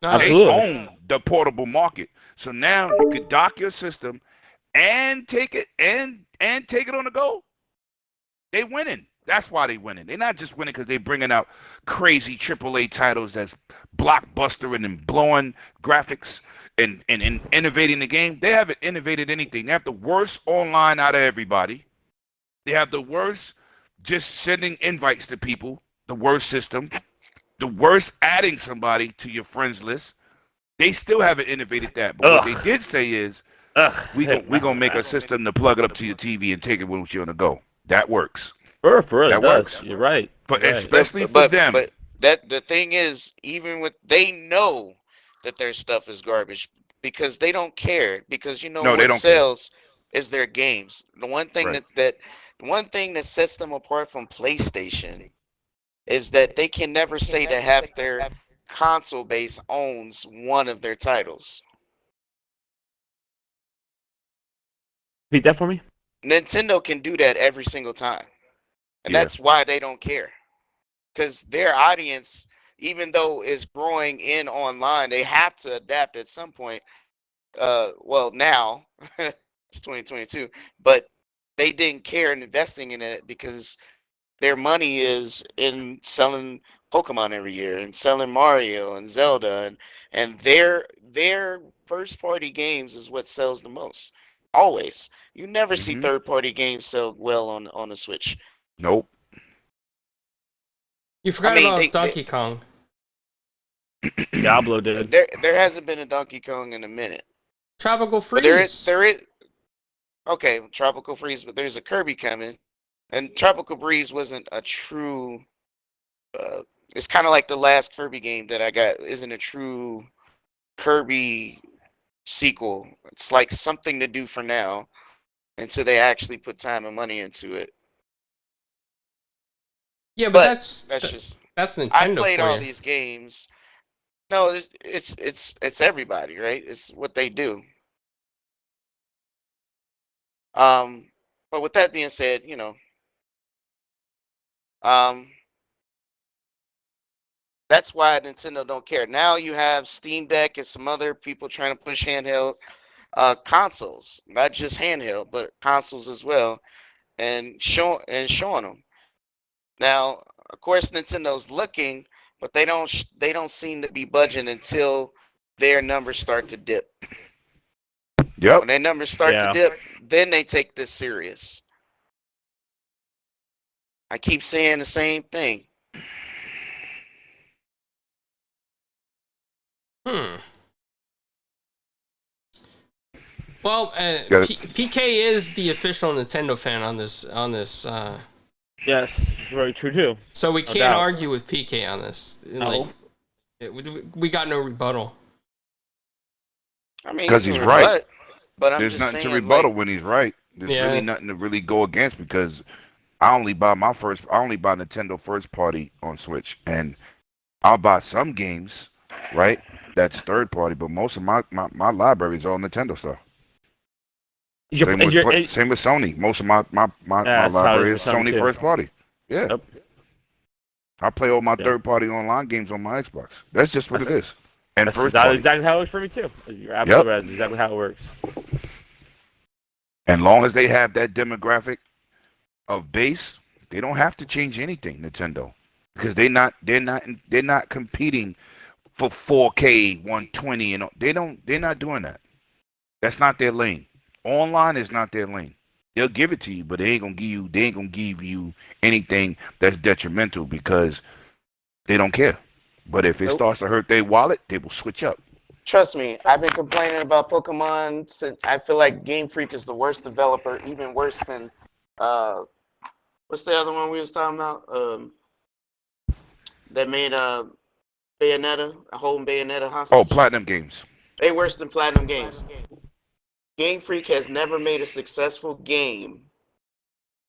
No, They Absolutely. own the portable market. So now you could dock your system and take it and take it on the go. They winning. That's why they winning. They're not just winning because they're bringing out crazy AAA titles that's blockbuster and blowing graphics and innovating the game. They haven't innovated anything. They have the worst online out of everybody. They have the worst just sending invites to people, the worst system, the worst adding somebody to your friends list. They still haven't innovated that. But what they did say is, we gonna make a system to plug it up to your TV and take it with you on the go. That works. For real, That it does. works. You're right. But You're right. especially for But them. that the thing is, even with they know that their stuff is garbage because they don't care because No, they what don't care. sells is their games. The one thing Right. the one thing that sets them apart from PlayStation is that they can never say that half their console base owns one of their titles. Repeat that for me. Nintendo can do that every single time. And Yeah. that's why they don't care. Because their audience, even though is growing in online, they have to adapt at some point. Well, now it's 2022, but they didn't care in investing in it because their money is in selling Pokemon every year and selling Mario and Zelda and their first party games is what sells the most. Always. You never see Mhm. third party games sell well on the Switch. Nope. you forgot mean, about they- Donkey Kong. Diablo did. There hasn't been a Donkey Kong in a minute. Tropical But there Freeze. is okay, Tropical Freeze, but there's a Kirby coming. And Tropical Breeze wasn't a true it's kind of like the last Kirby game that I got isn't a true Kirby sequel. It's like something to do for now until they actually put time and money into it. Yeah, but But that's just that's Nintendo I played for all you. these games. No, it's everybody, right? It's what they do. But with that being said, um, that's why Nintendo don't care. Now you have Steam Deck and some other people trying to push handheld consoles, not just handheld, but consoles as well, and showing them. Now, of course, Nintendo's looking, but they don't seem to be budging until their numbers start to dip. Yep. When their numbers start to Yeah. dip, then they take this serious. I keep saying the same thing. Well, Got it. PK is the official Nintendo fan on this. Yes, it's very true too. So we No can't doubt. argue with PK on this. No. We got no rebuttal. I mean, 'Cause you he's can right. rebut, but I'm There's just nothing to saying, rebuttal like, when he's right. There's Yeah. really nothing to really go against because I only buy Nintendo first party on Switch, and I'll buy some games, right? That's third party, but most of my library is all Nintendo stuff. Same with Sony. Most of my Yeah, that's how it library is is with Sony Sony too. first party. Yeah. Yep. I play all my Yeah. third party online games on my Xbox. That's just what it is. And That's first party. exactly how it works for me too. You're absolutely right. That's exactly how it works. And long as they have that demographic of base, they don't have to change anything, Nintendo, because they're not competing for 4K 120 and they're not doing that. That's not their lane. Online is not their lane. They'll give it to you, but they ain't gonna give you anything that's detrimental because they don't care. But if it Nope. starts to hurt their wallet, they will switch up. trust me, I've been complaining about Pokemon since I feel like Game Freak is the worst developer, even worse than what's the other one we was talking about? That made Bayonetta, a whole Bayonetta hostage. Oh, Platinum Games. They worse than Platinum Games. Game Freak has never made a successful game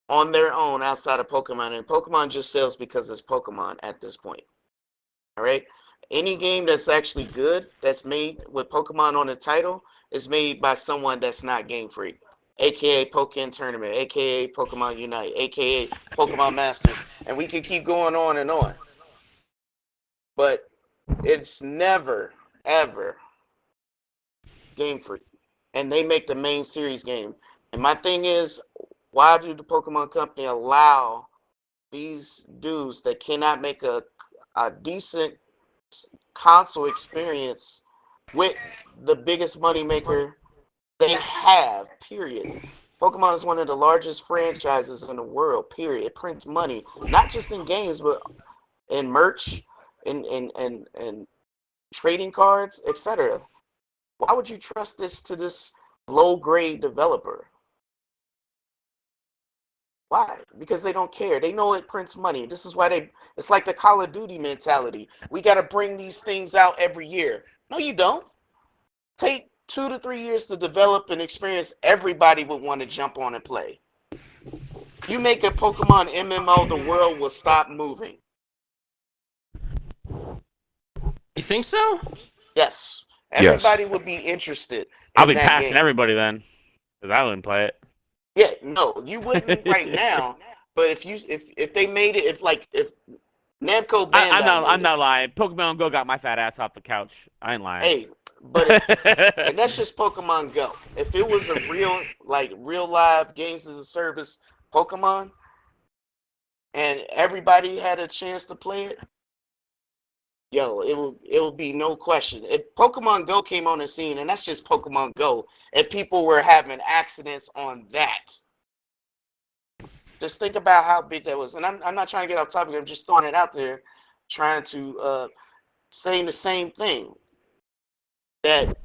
on their own outside of Pokemon, and Pokemon just sells because it's Pokemon at this point. All right, any game that's actually good, that's made with Pokemon on the title, is made by someone that's not Game Freak, aka Pokken Tournament, aka Pokemon Unite, aka Pokemon Masters, and we can keep going on and on. But it's never, ever Game Freak, and they make the main series game. And my thing is, why do the Pokemon Company allow these dudes that cannot make a decent console experience with the biggest moneymaker they have, period? Pokemon is one of the largest franchises in the world, period. It prints money, not just in games, but in merch, in trading cards, etc. Why would you trust this to this low-grade developer? Why? Because they don't care. They know it prints money. This is why it's like the Call of Duty mentality. We got to bring these things out every year. No, you don't. Take 2 to 3 years to develop an experience everybody would want to jump on and play. You make a Pokemon MMO, the world will stop moving. You think so? Yes. Everybody would be interested. I'll be passing everybody then, because I wouldn't play it. Yeah, no, you wouldn't right now. But if they made it, if Namco Bandai, I'm not lying. Pokemon Go got my fat ass off the couch. I ain't lying. Hey, but and that's just Pokemon Go. If it was a real live games as a service Pokemon, and everybody had a chance to play it, yo, it will be no question. If Pokemon Go came on the scene, and that's just Pokemon Go, and people were having accidents on that, just think about how big that was. And I'm not trying to get off topic. I'm just throwing it out there, trying to say the same thing. That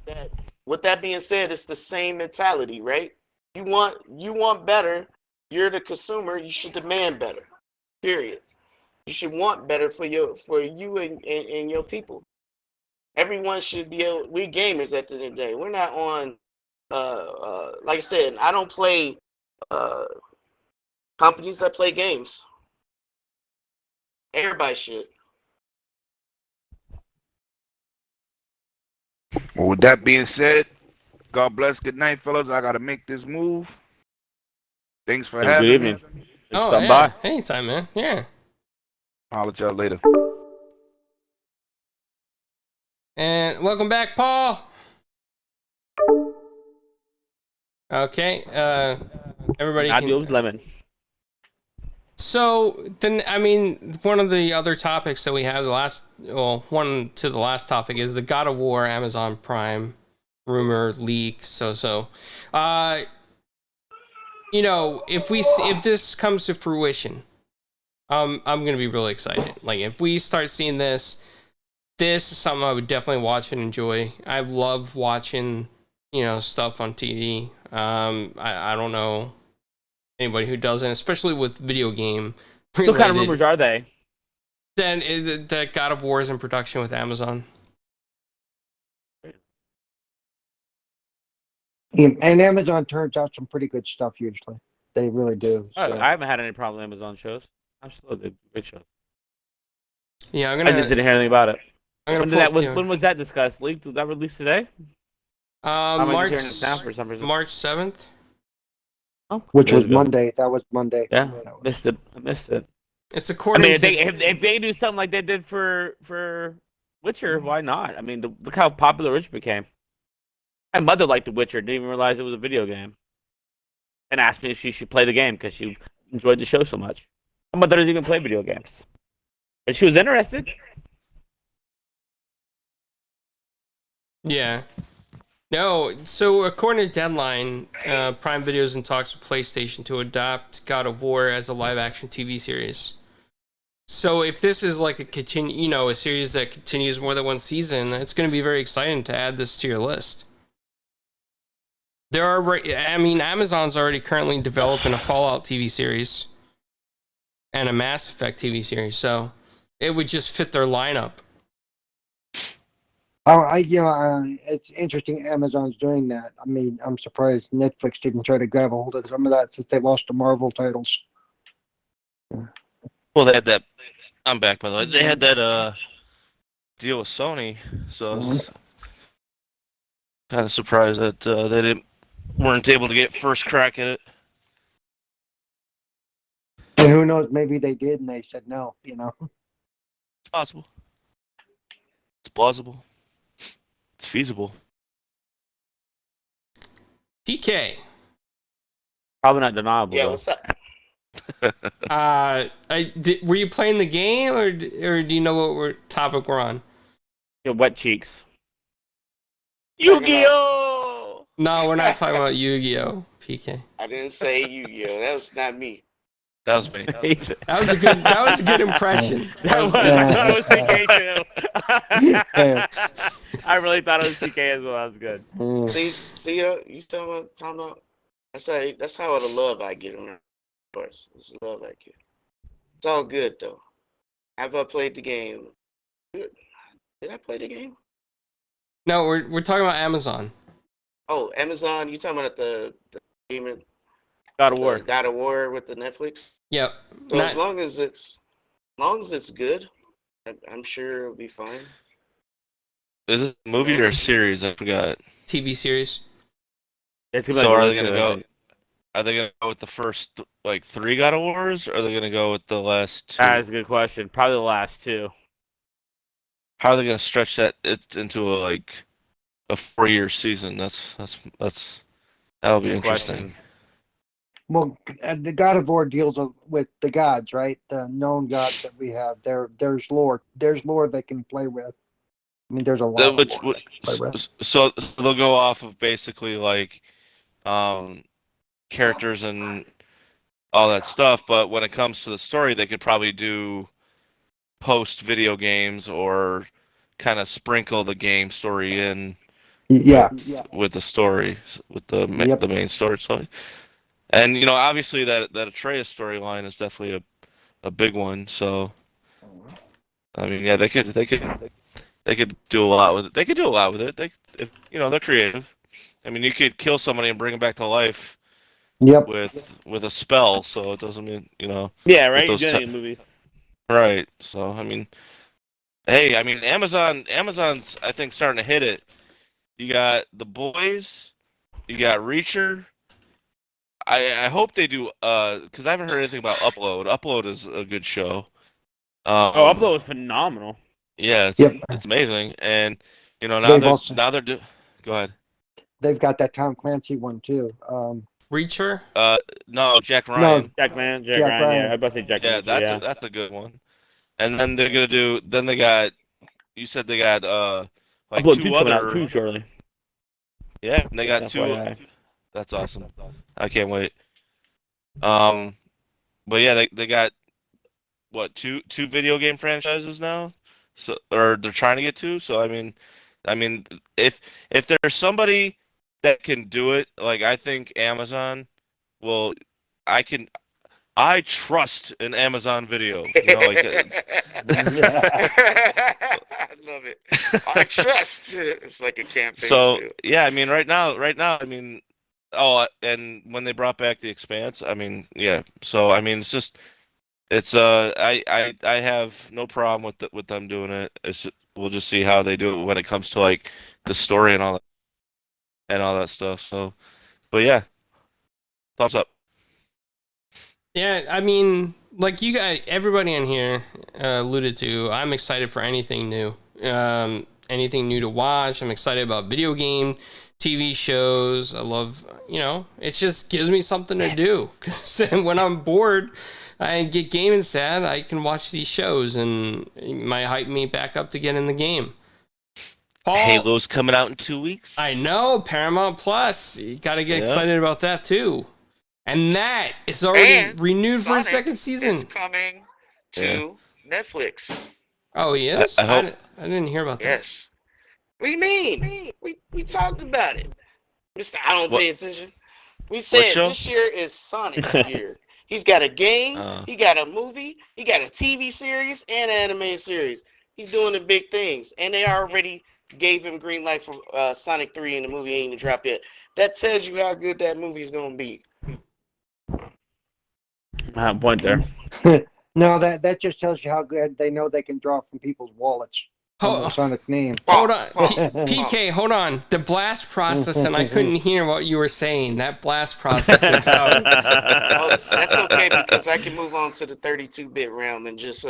with that being said, it's the same mentality, right? You want better. You're the consumer. You should demand better. Period. You should want better for you and your people. Everyone should be able. We're gamers at the end of the day. We're not on. Like I said, I don't play companies that play games. Everybody should. Well, with that being said, God bless. Good night, fellas. I gotta make this move. Thanks for having Good me. evening. Oh, Stop yeah. by. Anytime, man. Yeah. Holler at y'all later. And welcome back, Paul. Okay. Everybody Adios, can... lemon. So then, I mean, one of the other topics that we have, one to the last topic is the God of War Amazon Prime rumor leak. If this comes to fruition, I'm gonna be really excited. Like, if we start seeing this is something I would definitely watch and enjoy. I love watching, stuff on TV. I don't know anybody who doesn't, especially with video game related. What kind of rumors are they? Then that God of War is in production with Amazon. And Amazon turns out some pretty good stuff usually. They really do. So. I haven't had any problem with Amazon shows. Absolutely, good shows. Yeah, I just didn't hear anything about it. When was that discussed? Leaked? Was that released today? March now for some reason. March 7th. Oh, Which was Monday. That was Monday. Yeah, I missed it. It's according to... if they do something like they did for Witcher, why not? I mean, look how popular Witcher became. My mother liked The Witcher, didn't even realize it was a video game, and asked me if she should play the game because she enjoyed the show so much. My mother doesn't even play video games, and she was interested. Yeah. No, so according to Deadline, Prime Video is in talks with PlayStation to adopt God of War as a live-action TV series. So if this is like a series that continues more than one season, it's going to be very exciting to add this to your list. Amazon's already currently developing a Fallout TV series and a Mass Effect TV series, so it would just fit their lineup. It's interesting Amazon's doing that. I mean, I'm surprised Netflix didn't try to grab a hold of some of that since they lost the Marvel titles. Yeah. Well, they had that. I'm back, by the way. They had that deal with Sony, so I was kind of surprised that they weren't able to get first crack at it. And who knows? Maybe they did, and they said no. You know. It's possible. It's plausible. It's feasible. PK. Probably not deniable. Yeah, though. what's up? Were you playing the game, or do you know what topic we're on? Your wet cheeks. Yu-Gi-Oh! No, we're not talking about Yu-Gi-Oh. PK. I didn't say Yu-Gi-Oh. That was not me. That was me. That was a good impression. I thought it was PK too. I really thought it was PK as well. That was good. See, you talking about? That's how the love I get around. Of course, it's love I get. It's all good though. Have I played the game? Did I play the game? No, we're talking about Amazon. Oh, Amazon. You talking about the game? God of War. God of War with the Netflix. Yep. So as long as it's good, I'm sure it'll be fine. Is it a movie or a series? I forgot. TV series. So are they gonna go? Are they gonna go with the first like 3 God of Wars, or are they gonna go with the last 2? That's a good question. Probably the last 2. How are they gonna stretch that into a 4-year season? That'll be Good interesting. question. Well, the God of War deals with the gods, right? The known gods that we have. There's lore. There's lore they can play with. I mean, there's a lot of lore they can play with. So they'll go off of basically characters and all that stuff, but when it comes to the story, they could probably do post video games or kind of sprinkle the game story in with the story, with the main story. So, and obviously that Atreus storyline is definitely a big one. So, I mean, yeah, they could do a lot with it. They could do a lot with it. They're creative. I mean, you could kill somebody and bring them back to life. Yep. With a spell, so it doesn't mean Yeah, right. those You're doing it in movies. Right. So I mean, hey, I mean Amazon's I think starting to hit it. You got The Boys, you got Reacher. I hope they do because I haven't heard anything about Upload. Upload is a good show. Upload was phenomenal. Yeah, it's amazing, and now they're go ahead. They've got that Tom Clancy one too. Reacher? No, Jack Ryan. No, Jack Ryan. Ryan. Yeah, I was about to say Jack Yeah, Ryan. that's a good one. And then they're gonna do. Then they got. You said they got Upload 2 coming other. out too shortly. Yeah, and they got 2. FYI. That's awesome. I can't wait. But yeah, they got what two video game franchises now. So or they're trying to get 2. So I mean, if there's somebody that can do it, I think Amazon will. I trust an Amazon Video. I love it. I trust. It's like a campaign. So yeah, I mean, right now, I mean, and when they brought back The Expanse, I mean, yeah. So I mean, I have no problem with them doing it. We'll just see how they do it when it comes to the story and all that stuff. So, but yeah, thumbs up. Yeah, I mean, like you guys, everybody in here alluded to, I'm excited for anything new. Anything new to watch. I'm excited about video game, TV shows. I love, it just gives me something to do. Because when I'm bored, I get gaming sad, I can watch these shows and it might hype me back up to get in the game. Paul, Halo's coming out in 2 weeks. I know, Paramount Plus. You got to get excited about that too. And that is already renewed for a second season. It's coming to Netflix. Oh, he is? I didn't hear about that. Yes. What do you mean? We talked about it. Mister, I don't pay attention. We said this year is Sonic's year. He's got a game, he got a movie, he got a TV series, and an anime series. He's doing the big things. And they already gave him green light for Sonic 3 and the movie ain't even dropped yet. That tells you how good that movie's going to be. Point there. No, that just tells you how good they know they can draw from people's wallets. on the Sonic name. Hold on, Paul, PK. Hold on. The blast processing. I couldn't hear what you were saying. That blast processing. Oh, that's okay because I can move on to the 32-bit realm and just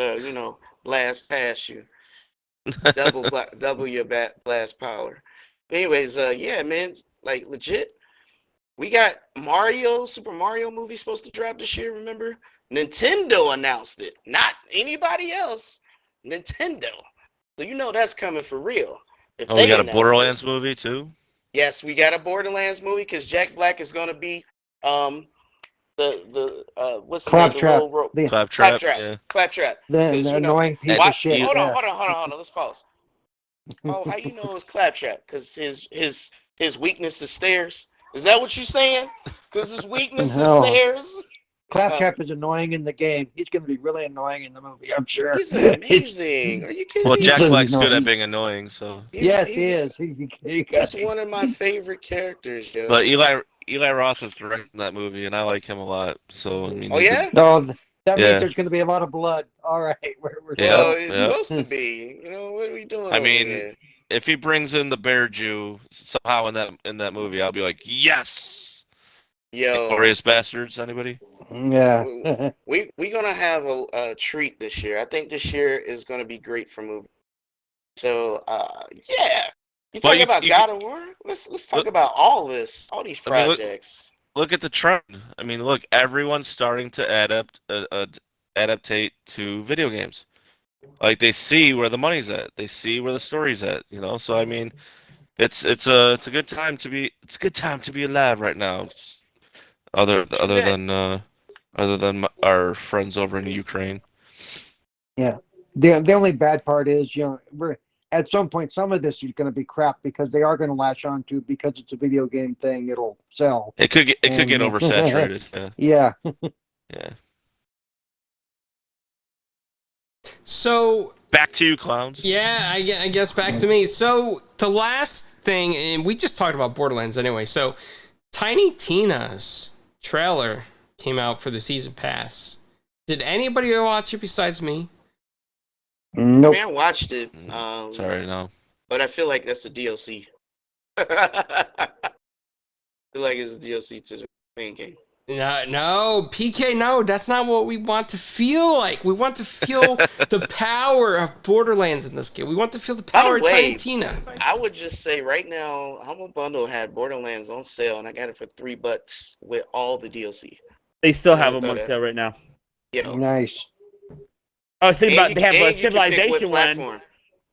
blast past you, double your blast power. Anyways, yeah, man, like legit. We got Super Mario movie supposed to drop this year. Remember, Nintendo announced it, not anybody else. Nintendo. So that's coming for real. If Oh, they we got a announce Borderlands it. movie too. Yes, we got a Borderlands movie because Jack Black is gonna be the what's the name? The Claptrap. little The, Claptrap. Yeah. Claptrap. the 'Cause, annoying piece why- of shit. Hold yeah. on. Let's pause. Oh, how you know it's Claptrap? Because his weakness is stairs. Is that what you're saying? Because his weakness No. is stairs. Claptrap is annoying in the game. He's going to be really annoying in the movie, I'm sure. He's amazing. Are you kidding Well, me? Jack He's Black's good annoying. at being annoying, so. Yes, He's- he is. He's one of my favorite characters, yo. But Eli Roth is directing that movie, and I like him a lot. So I mean. Oh yeah. No, that Yeah. means there's going to be a lot of blood. All right, we're Yeah. Well, it's yeah. supposed to be. What are we doing? I over mean, here? If he brings in the Bear Jew somehow in that movie, I'll be like, yes. Yo, Glorious Bastards. Anybody? Yeah. we gonna have a treat this year. I think this year is gonna be great for movies. So yeah, you Well, talking about you- God of War? Let's talk about all these I mean, projects. Look at the trend. I mean, look, everyone's starting to adaptate to video games. Like they see where the money's at. They see where the story's at. So I mean, it's a good time to be alive right now. Other than our friends over in Ukraine. The only bad part is, at some point, some of this is going to be crap because they are going to latch on to because it's a video game thing. It'll sell. It could get And- oversaturated. Yeah. Yeah. Yeah. So Back to you, clowns. yeah, I guess back to me. So the last thing, and we just talked about Borderlands anyway. So Tiny Tina's trailer came out for the season pass. Did anybody watch it besides me? I Nope. mean, I watched it. Sorry, no. But I feel like that's a DLC. I feel like it's a DLC to the main game. No, PK, no, that's not what we want to feel like. We want to feel the power of Borderlands in this game. We want to feel the By the power of way, Tiny Tina. I would just say right now, Humble Bundle had Borderlands on sale, and I got it for $3 with all the DLC. They still Yeah, have I them on thought sale right now. Nice. I was thinking And about they have and a you can pick what Civilization one. platform.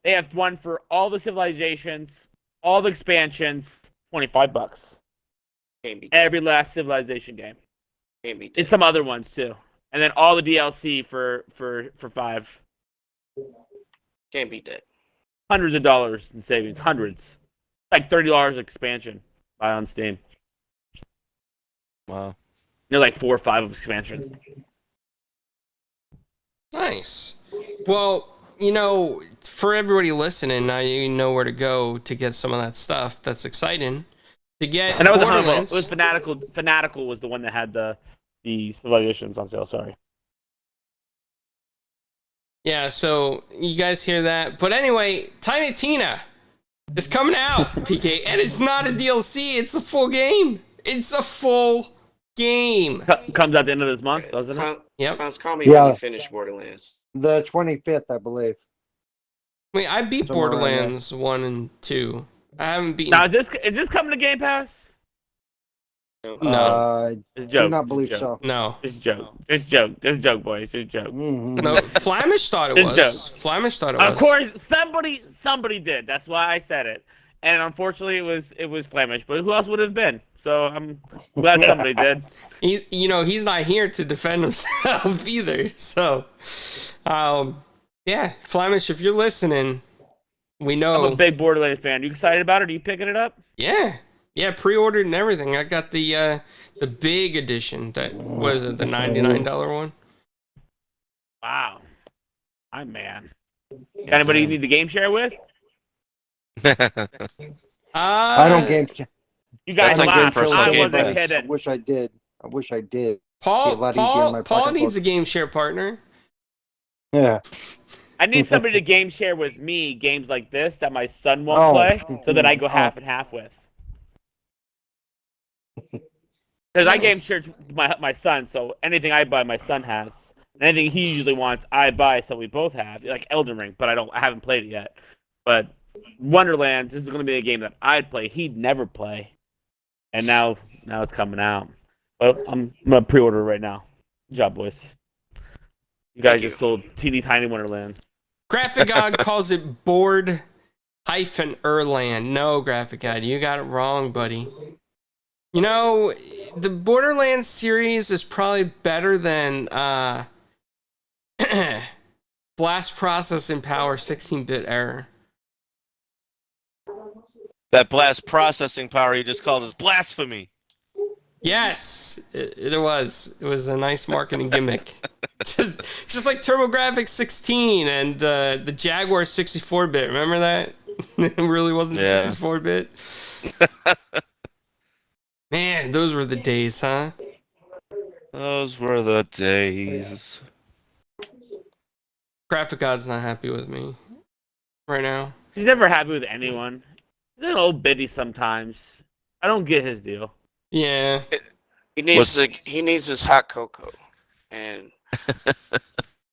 They have one for all the civilizations, all the expansions, $25. Can't beat that. Every last Civilization game. Can't beat that. And some other ones too. And then all the DLC for $5. Can't beat that. Hundreds of dollars in savings. Hundreds. Like $30 expansion buy on Steam. Wow. They're like 4 or 5 of expansions. Nice. Well, for everybody listening, now you know where to go to get some of that stuff. That's exciting. To get And that was Borderlands. it was Fanatical. Fanatical was the one that had the Civilizations on sale. Sorry. Yeah, so you guys hear that. But anyway, Tiny Tina is coming out, PK. And it's not a DLC. It's a full game. It's a full game. Comes out the end of this month, doesn't it? Yep. Call me Yeah. when you finish Borderlands. The 25th, I believe. I mean, I beat Somewhere around there. Borderlands 1 and 2. I haven't beaten... Now is this coming to Game Pass? No. It's a Do joke. not believe It's a joke. so. No. It's a joke. It's a joke. It's a joke, boys. It's a joke. Mhm. No, Flamish thought it It's was. Flamish thought it was. Of course, somebody did. That's why I said it. And unfortunately, it was Flemish. But who else would it have been? So I'm glad somebody did. He's not here to defend himself either. So, yeah, Flamish, if you're listening, we know. I'm a big Borderlands fan. You excited about it? Are you picking it up? Yeah, pre-ordered and everything. I got the big edition. That was it, the $99 one. Wow. I'm man. Got anybody you need the game share with? I don't game. You guys That's like laugh. personal I game wasn't pass. I kidding. wish I did. I wish I did. Be a Paul lot easier in my Paul pocketbook. needs a game share partner. Yeah. I need somebody to game share with me games like this that my son won't Oh. play, so that I go half and half with. Because I game Nice. share my son, so anything I buy, my son has. And anything he usually wants, I buy, so we both have. Like Elden Ring, but I haven't played it yet. But Wonderlands, this is going to be a game that I'd play. He'd never play, and now it's coming out. Well, I'm gonna pre-order it right now. Good job, boys. You guys just sold teeny tiny Wonderland. Graphic God calls it board hyphen Erland. No, Graphic God, you got it wrong, buddy. You know, the Borderlands series is probably better than blast processing power 16-bit error. That blast processing power you just called is blasphemy. Yes, it was. It was a nice marketing gimmick. just like TurboGrafx 16 and the Jaguar 64-bit. Remember that? It really wasn't 64-bit. Man, those were the days, huh? Those were the days. Graphic God's not happy with me right now. He's never happy with anyone. He's an old biddy sometimes. I don't get his deal. Yeah. He needs his hot cocoa and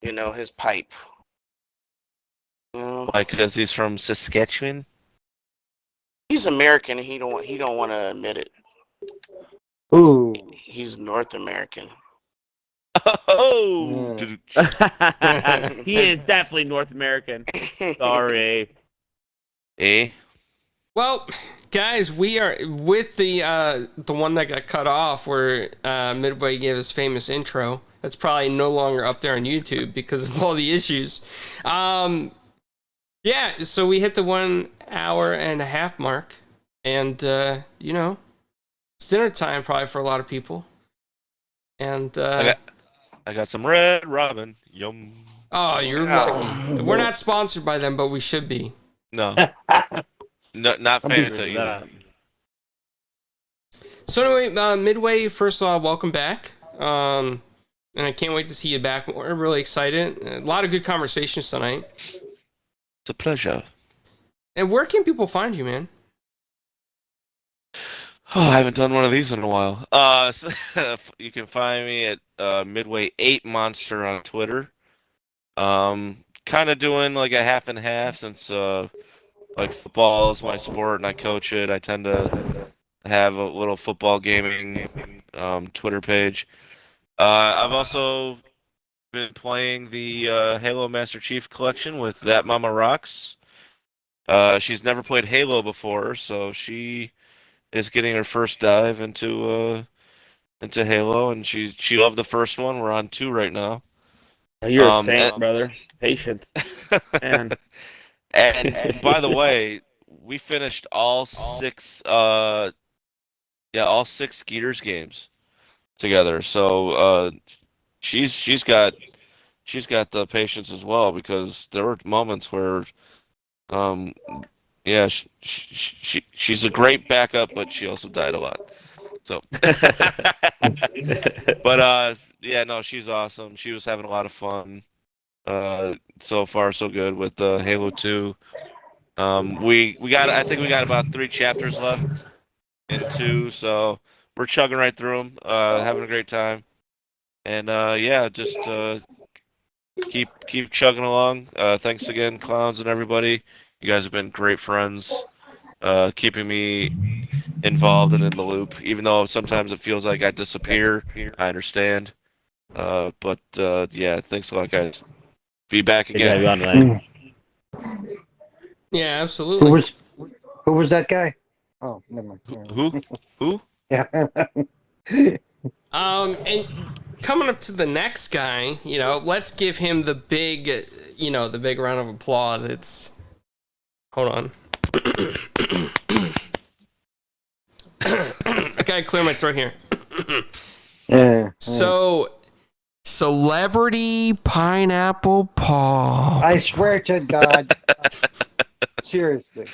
his pipe. Like, because he's from Saskatchewan? He's American and he don't want to admit it. Ooh. He's North American. Oh! He is definitely North American. Sorry. Eh? Well, guys, we are with the one that got cut off where Midway gave his famous intro. That's probably no longer up there on YouTube because of all the issues. Yeah, so we hit the 1 hour and a half mark, and it's dinner time probably for a lot of people. And I got some Red Robin. Yum. oh, you're lucky. We're not sponsored by them, but we should be. No. No, not Fanta either. So anyway, Midway, first of all, welcome back. And I can't wait to see you back. We're really excited. A lot of good conversations tonight. It's a pleasure. And where can people find you, man? Oh, I haven't done one of these in a while. So, you can find me at Midway8Monster on Twitter. Kind of doing like a half and half since like football is my sport and I coach it. I tend to have a little football gaming Twitter page. I've also been playing the Halo Master Chief Collection with That Mama Rocks. She's never played Halo before, so she is getting her first dive into Halo, and she loved the first one. We're on 2 right now. You're a saint, brother. Patient. Man. And by the way, we finished all 6 Skeeters games together. So she's got the patience as well, because there were moments where she's a great backup, but she also died a lot. So but no, she's awesome. She was having a lot of fun. So far so good with Halo 2. I think we got about 3 chapters left in 2, so we're chugging right through them, having a great time. And just keep chugging along. Thanks again, Clowns and everybody. You guys have been great friends, keeping me involved and in the loop. Even though sometimes it feels like I disappear, I understand. But thanks a lot, guys. Be back again. Yeah, absolutely. Who was that guy? Oh, never mind. Who? Yeah. And coming up to the next guy, let's give him the big round of applause. Hold on. I gotta clear my throat here. Yeah. So, Celebrity Pineapple Paw. I swear to God. Seriously.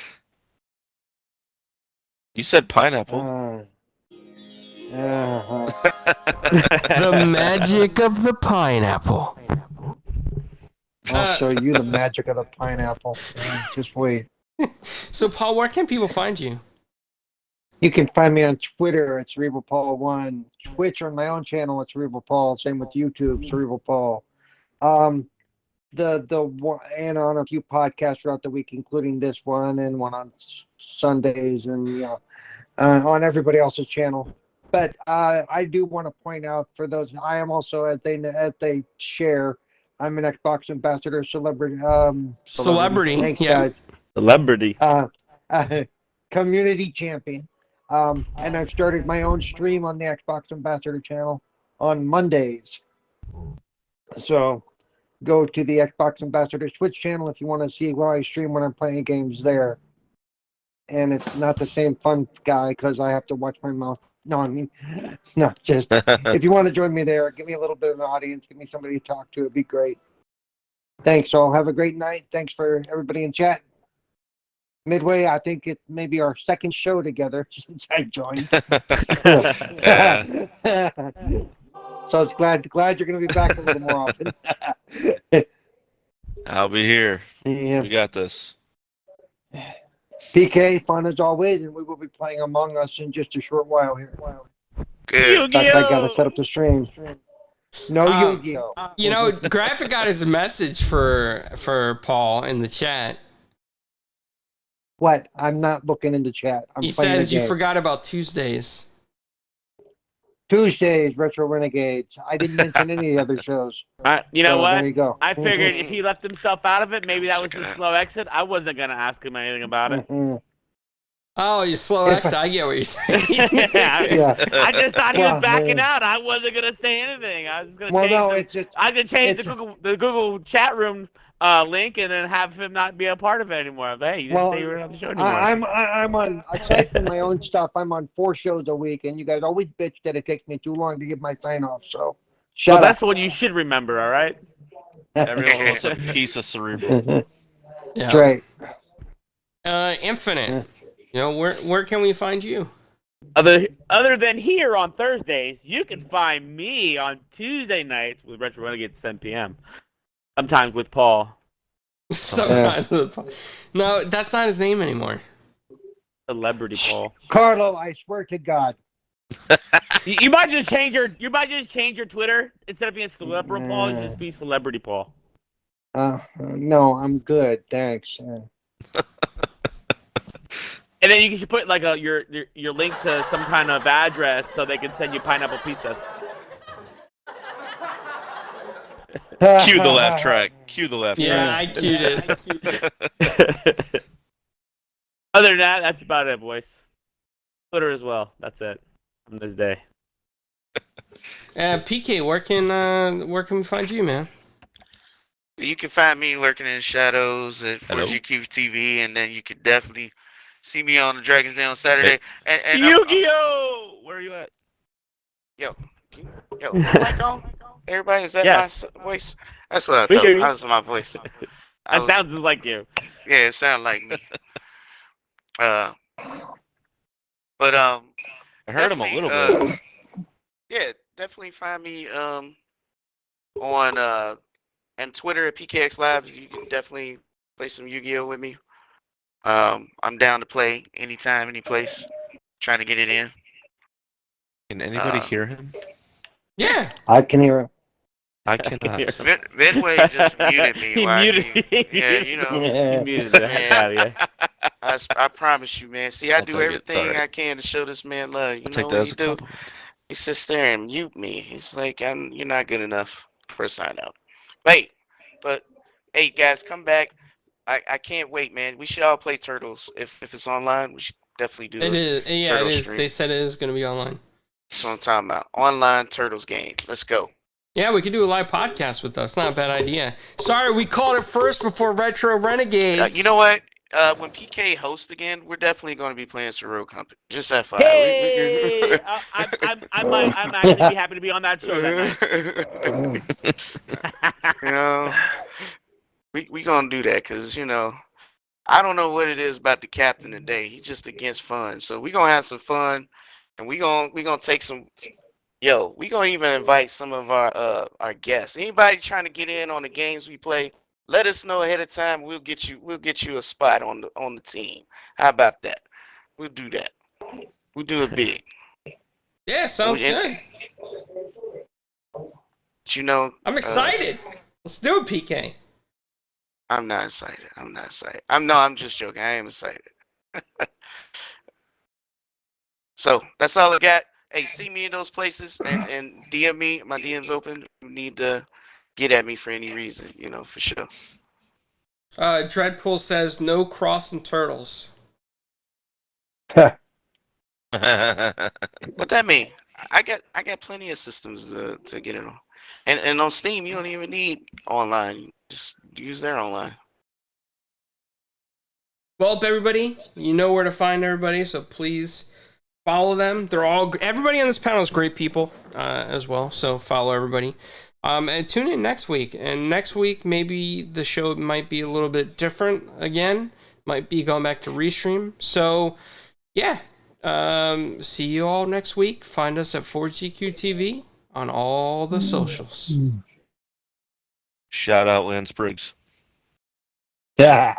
You said pineapple. The magic of the pineapple. I'll show you the magic of the pineapple. Just wait. So, Paul, where can people find you? You can find me on Twitter at Cerebral Paul 1, Twitch on my own channel at Cerebral Paul, same with YouTube, Cerebral Paul. And on a few podcasts throughout the week, including this one and one on Sundays, and on everybody else's channel. But I do want to point out for those, I am also, as they share, I'm an Xbox ambassador, celebrity. Thanks, yeah. guys. Celebrity. Community champion. And I've started my own stream on the Xbox Ambassador channel on Mondays. So go to the Xbox Ambassador Twitch channel if you want to see why I stream when I'm playing games there. And it's not the same fun guy because I have to watch my mouth. No, I mean, no, just if you want to join me there, give me a little bit of an audience, give me somebody to talk to. It'd be great. Thanks all. Have a great night. Thanks for everybody in chat. Midway, I think it may be our second show together since I joined. So it's glad you're going to be back a little more often. I'll be here. Yeah. We got this. PK, fun as always, and we will be playing Among Us in just a short while here. Good. In fact, I got to set up the stream. No Yu-Gi-Oh. Graphic got his message for Paul in the chat. What? I'm not looking into chat. He says you forgot about Tuesdays. Tuesdays, Retro Renegades. I didn't mention any other shows. You know what? There you go. I figured if he left himself out of it, maybe that was his slow exit. I wasn't going to ask him anything about it. Oh, you slow exit. I get what you're saying. Yeah. I just thought he was backing out. I wasn't going to say anything. I was going to change the Google chat room link and then have him not be a part of it anymore. But, hey, you didn't say you were on the show anymore. I'm on, aside from my own stuff, I'm on 4 shows a week, and you guys always bitch that it takes me too long to get my sign off. So shut up. That's what you should remember, all right? Everyone wants a piece of Cerebral. That's right. Infinite. Where can we find you? Other than here on Thursdays, you can find me on Tuesday nights with Retro Renegades at 7 p.m. Sometimes with Paul. Sometimes with Paul. No, that's not his name anymore. Celebrity Paul. Carlo, I swear to God. You might just change your Twitter instead of being Celebrity Paul, just be Celebrity Paul. No, I'm good, thanks. And then you should put like your link to some kind of address so they can send you pineapple pizzas. Cue the laugh track. Cue the laugh track. Yeah, I cued it. Other than that, that's about it, boys. Twitter as well. That's it on this day. PK, where can we find you, man? You can find me lurking in the shadows at 4GQ TV, and then you can definitely see me on the Dragon's Den on Saturday. And Yu-Gi-Oh! Where are you at? Yo, mic on? Everybody, is that my voice? That's what I thought. That was my voice. That sounds just like you. Yeah, it sounds like me. But I heard him a little bit. Yeah, definitely find me on Twitter at PKX Live. You can definitely play some Yu-Gi-Oh with me. I'm down to play anytime, any place. Trying to get it in. Can anybody hear him? Yeah, I can hear him. I cannot. Midway just muted me. He muted me. Yeah, He muted the heck out of you. I promise you, man. See, I I'll do take it. everything I can to show this man love. You I'll know take what that he as a do? compliment. He sits there and mute me. He's like, you're not good enough for a sign out. Wait, but hey, guys, come back. I can't wait, man. We should all play Turtles. If it's online, we should definitely do it is. Yeah, Turtle it is. stream. They said it is going to be online. That's what I'm talking about. Online Turtles game. Let's go. Yeah, we could do a live podcast with us. Not a bad idea. Sorry, we called it first before Retro Renegades. You know what? When PK hosts again, we're definitely going to be playing Surreal Company. Just FYI. Hey, I'm actually be happy to be on that show that night. You know, we gonna do that because I don't know what it is about the captain today. He's just against fun. So we gonna have some fun, and we gonna take some. We gonna even invite some of our guests. Anybody trying to get in on the games we play, let us know ahead of time. We'll get you a spot on the team. How about that? We'll do that. We'll do it big. Yeah, sounds good. You know, I'm excited. Let's do it, PK. I'm not excited. I'm just joking. I am excited. So that's all I got. Hey, see me in those places and DM me. My DM's open. You need to get at me for any reason, for sure. Dreadpool says no crossing turtles. What that mean? I got plenty of systems to get it on. And on Steam you don't even need online. Just use their online. Well, everybody, you know where to find everybody, so please follow them. Everybody on this panel is great people as well, so follow everybody. And tune in next week. And next week, maybe the show might be a little bit different again. Might be going back to restream. So, yeah. See you all next week. Find us at 4GQTV on all the socials. Shout out Lance Briggs. Yeah.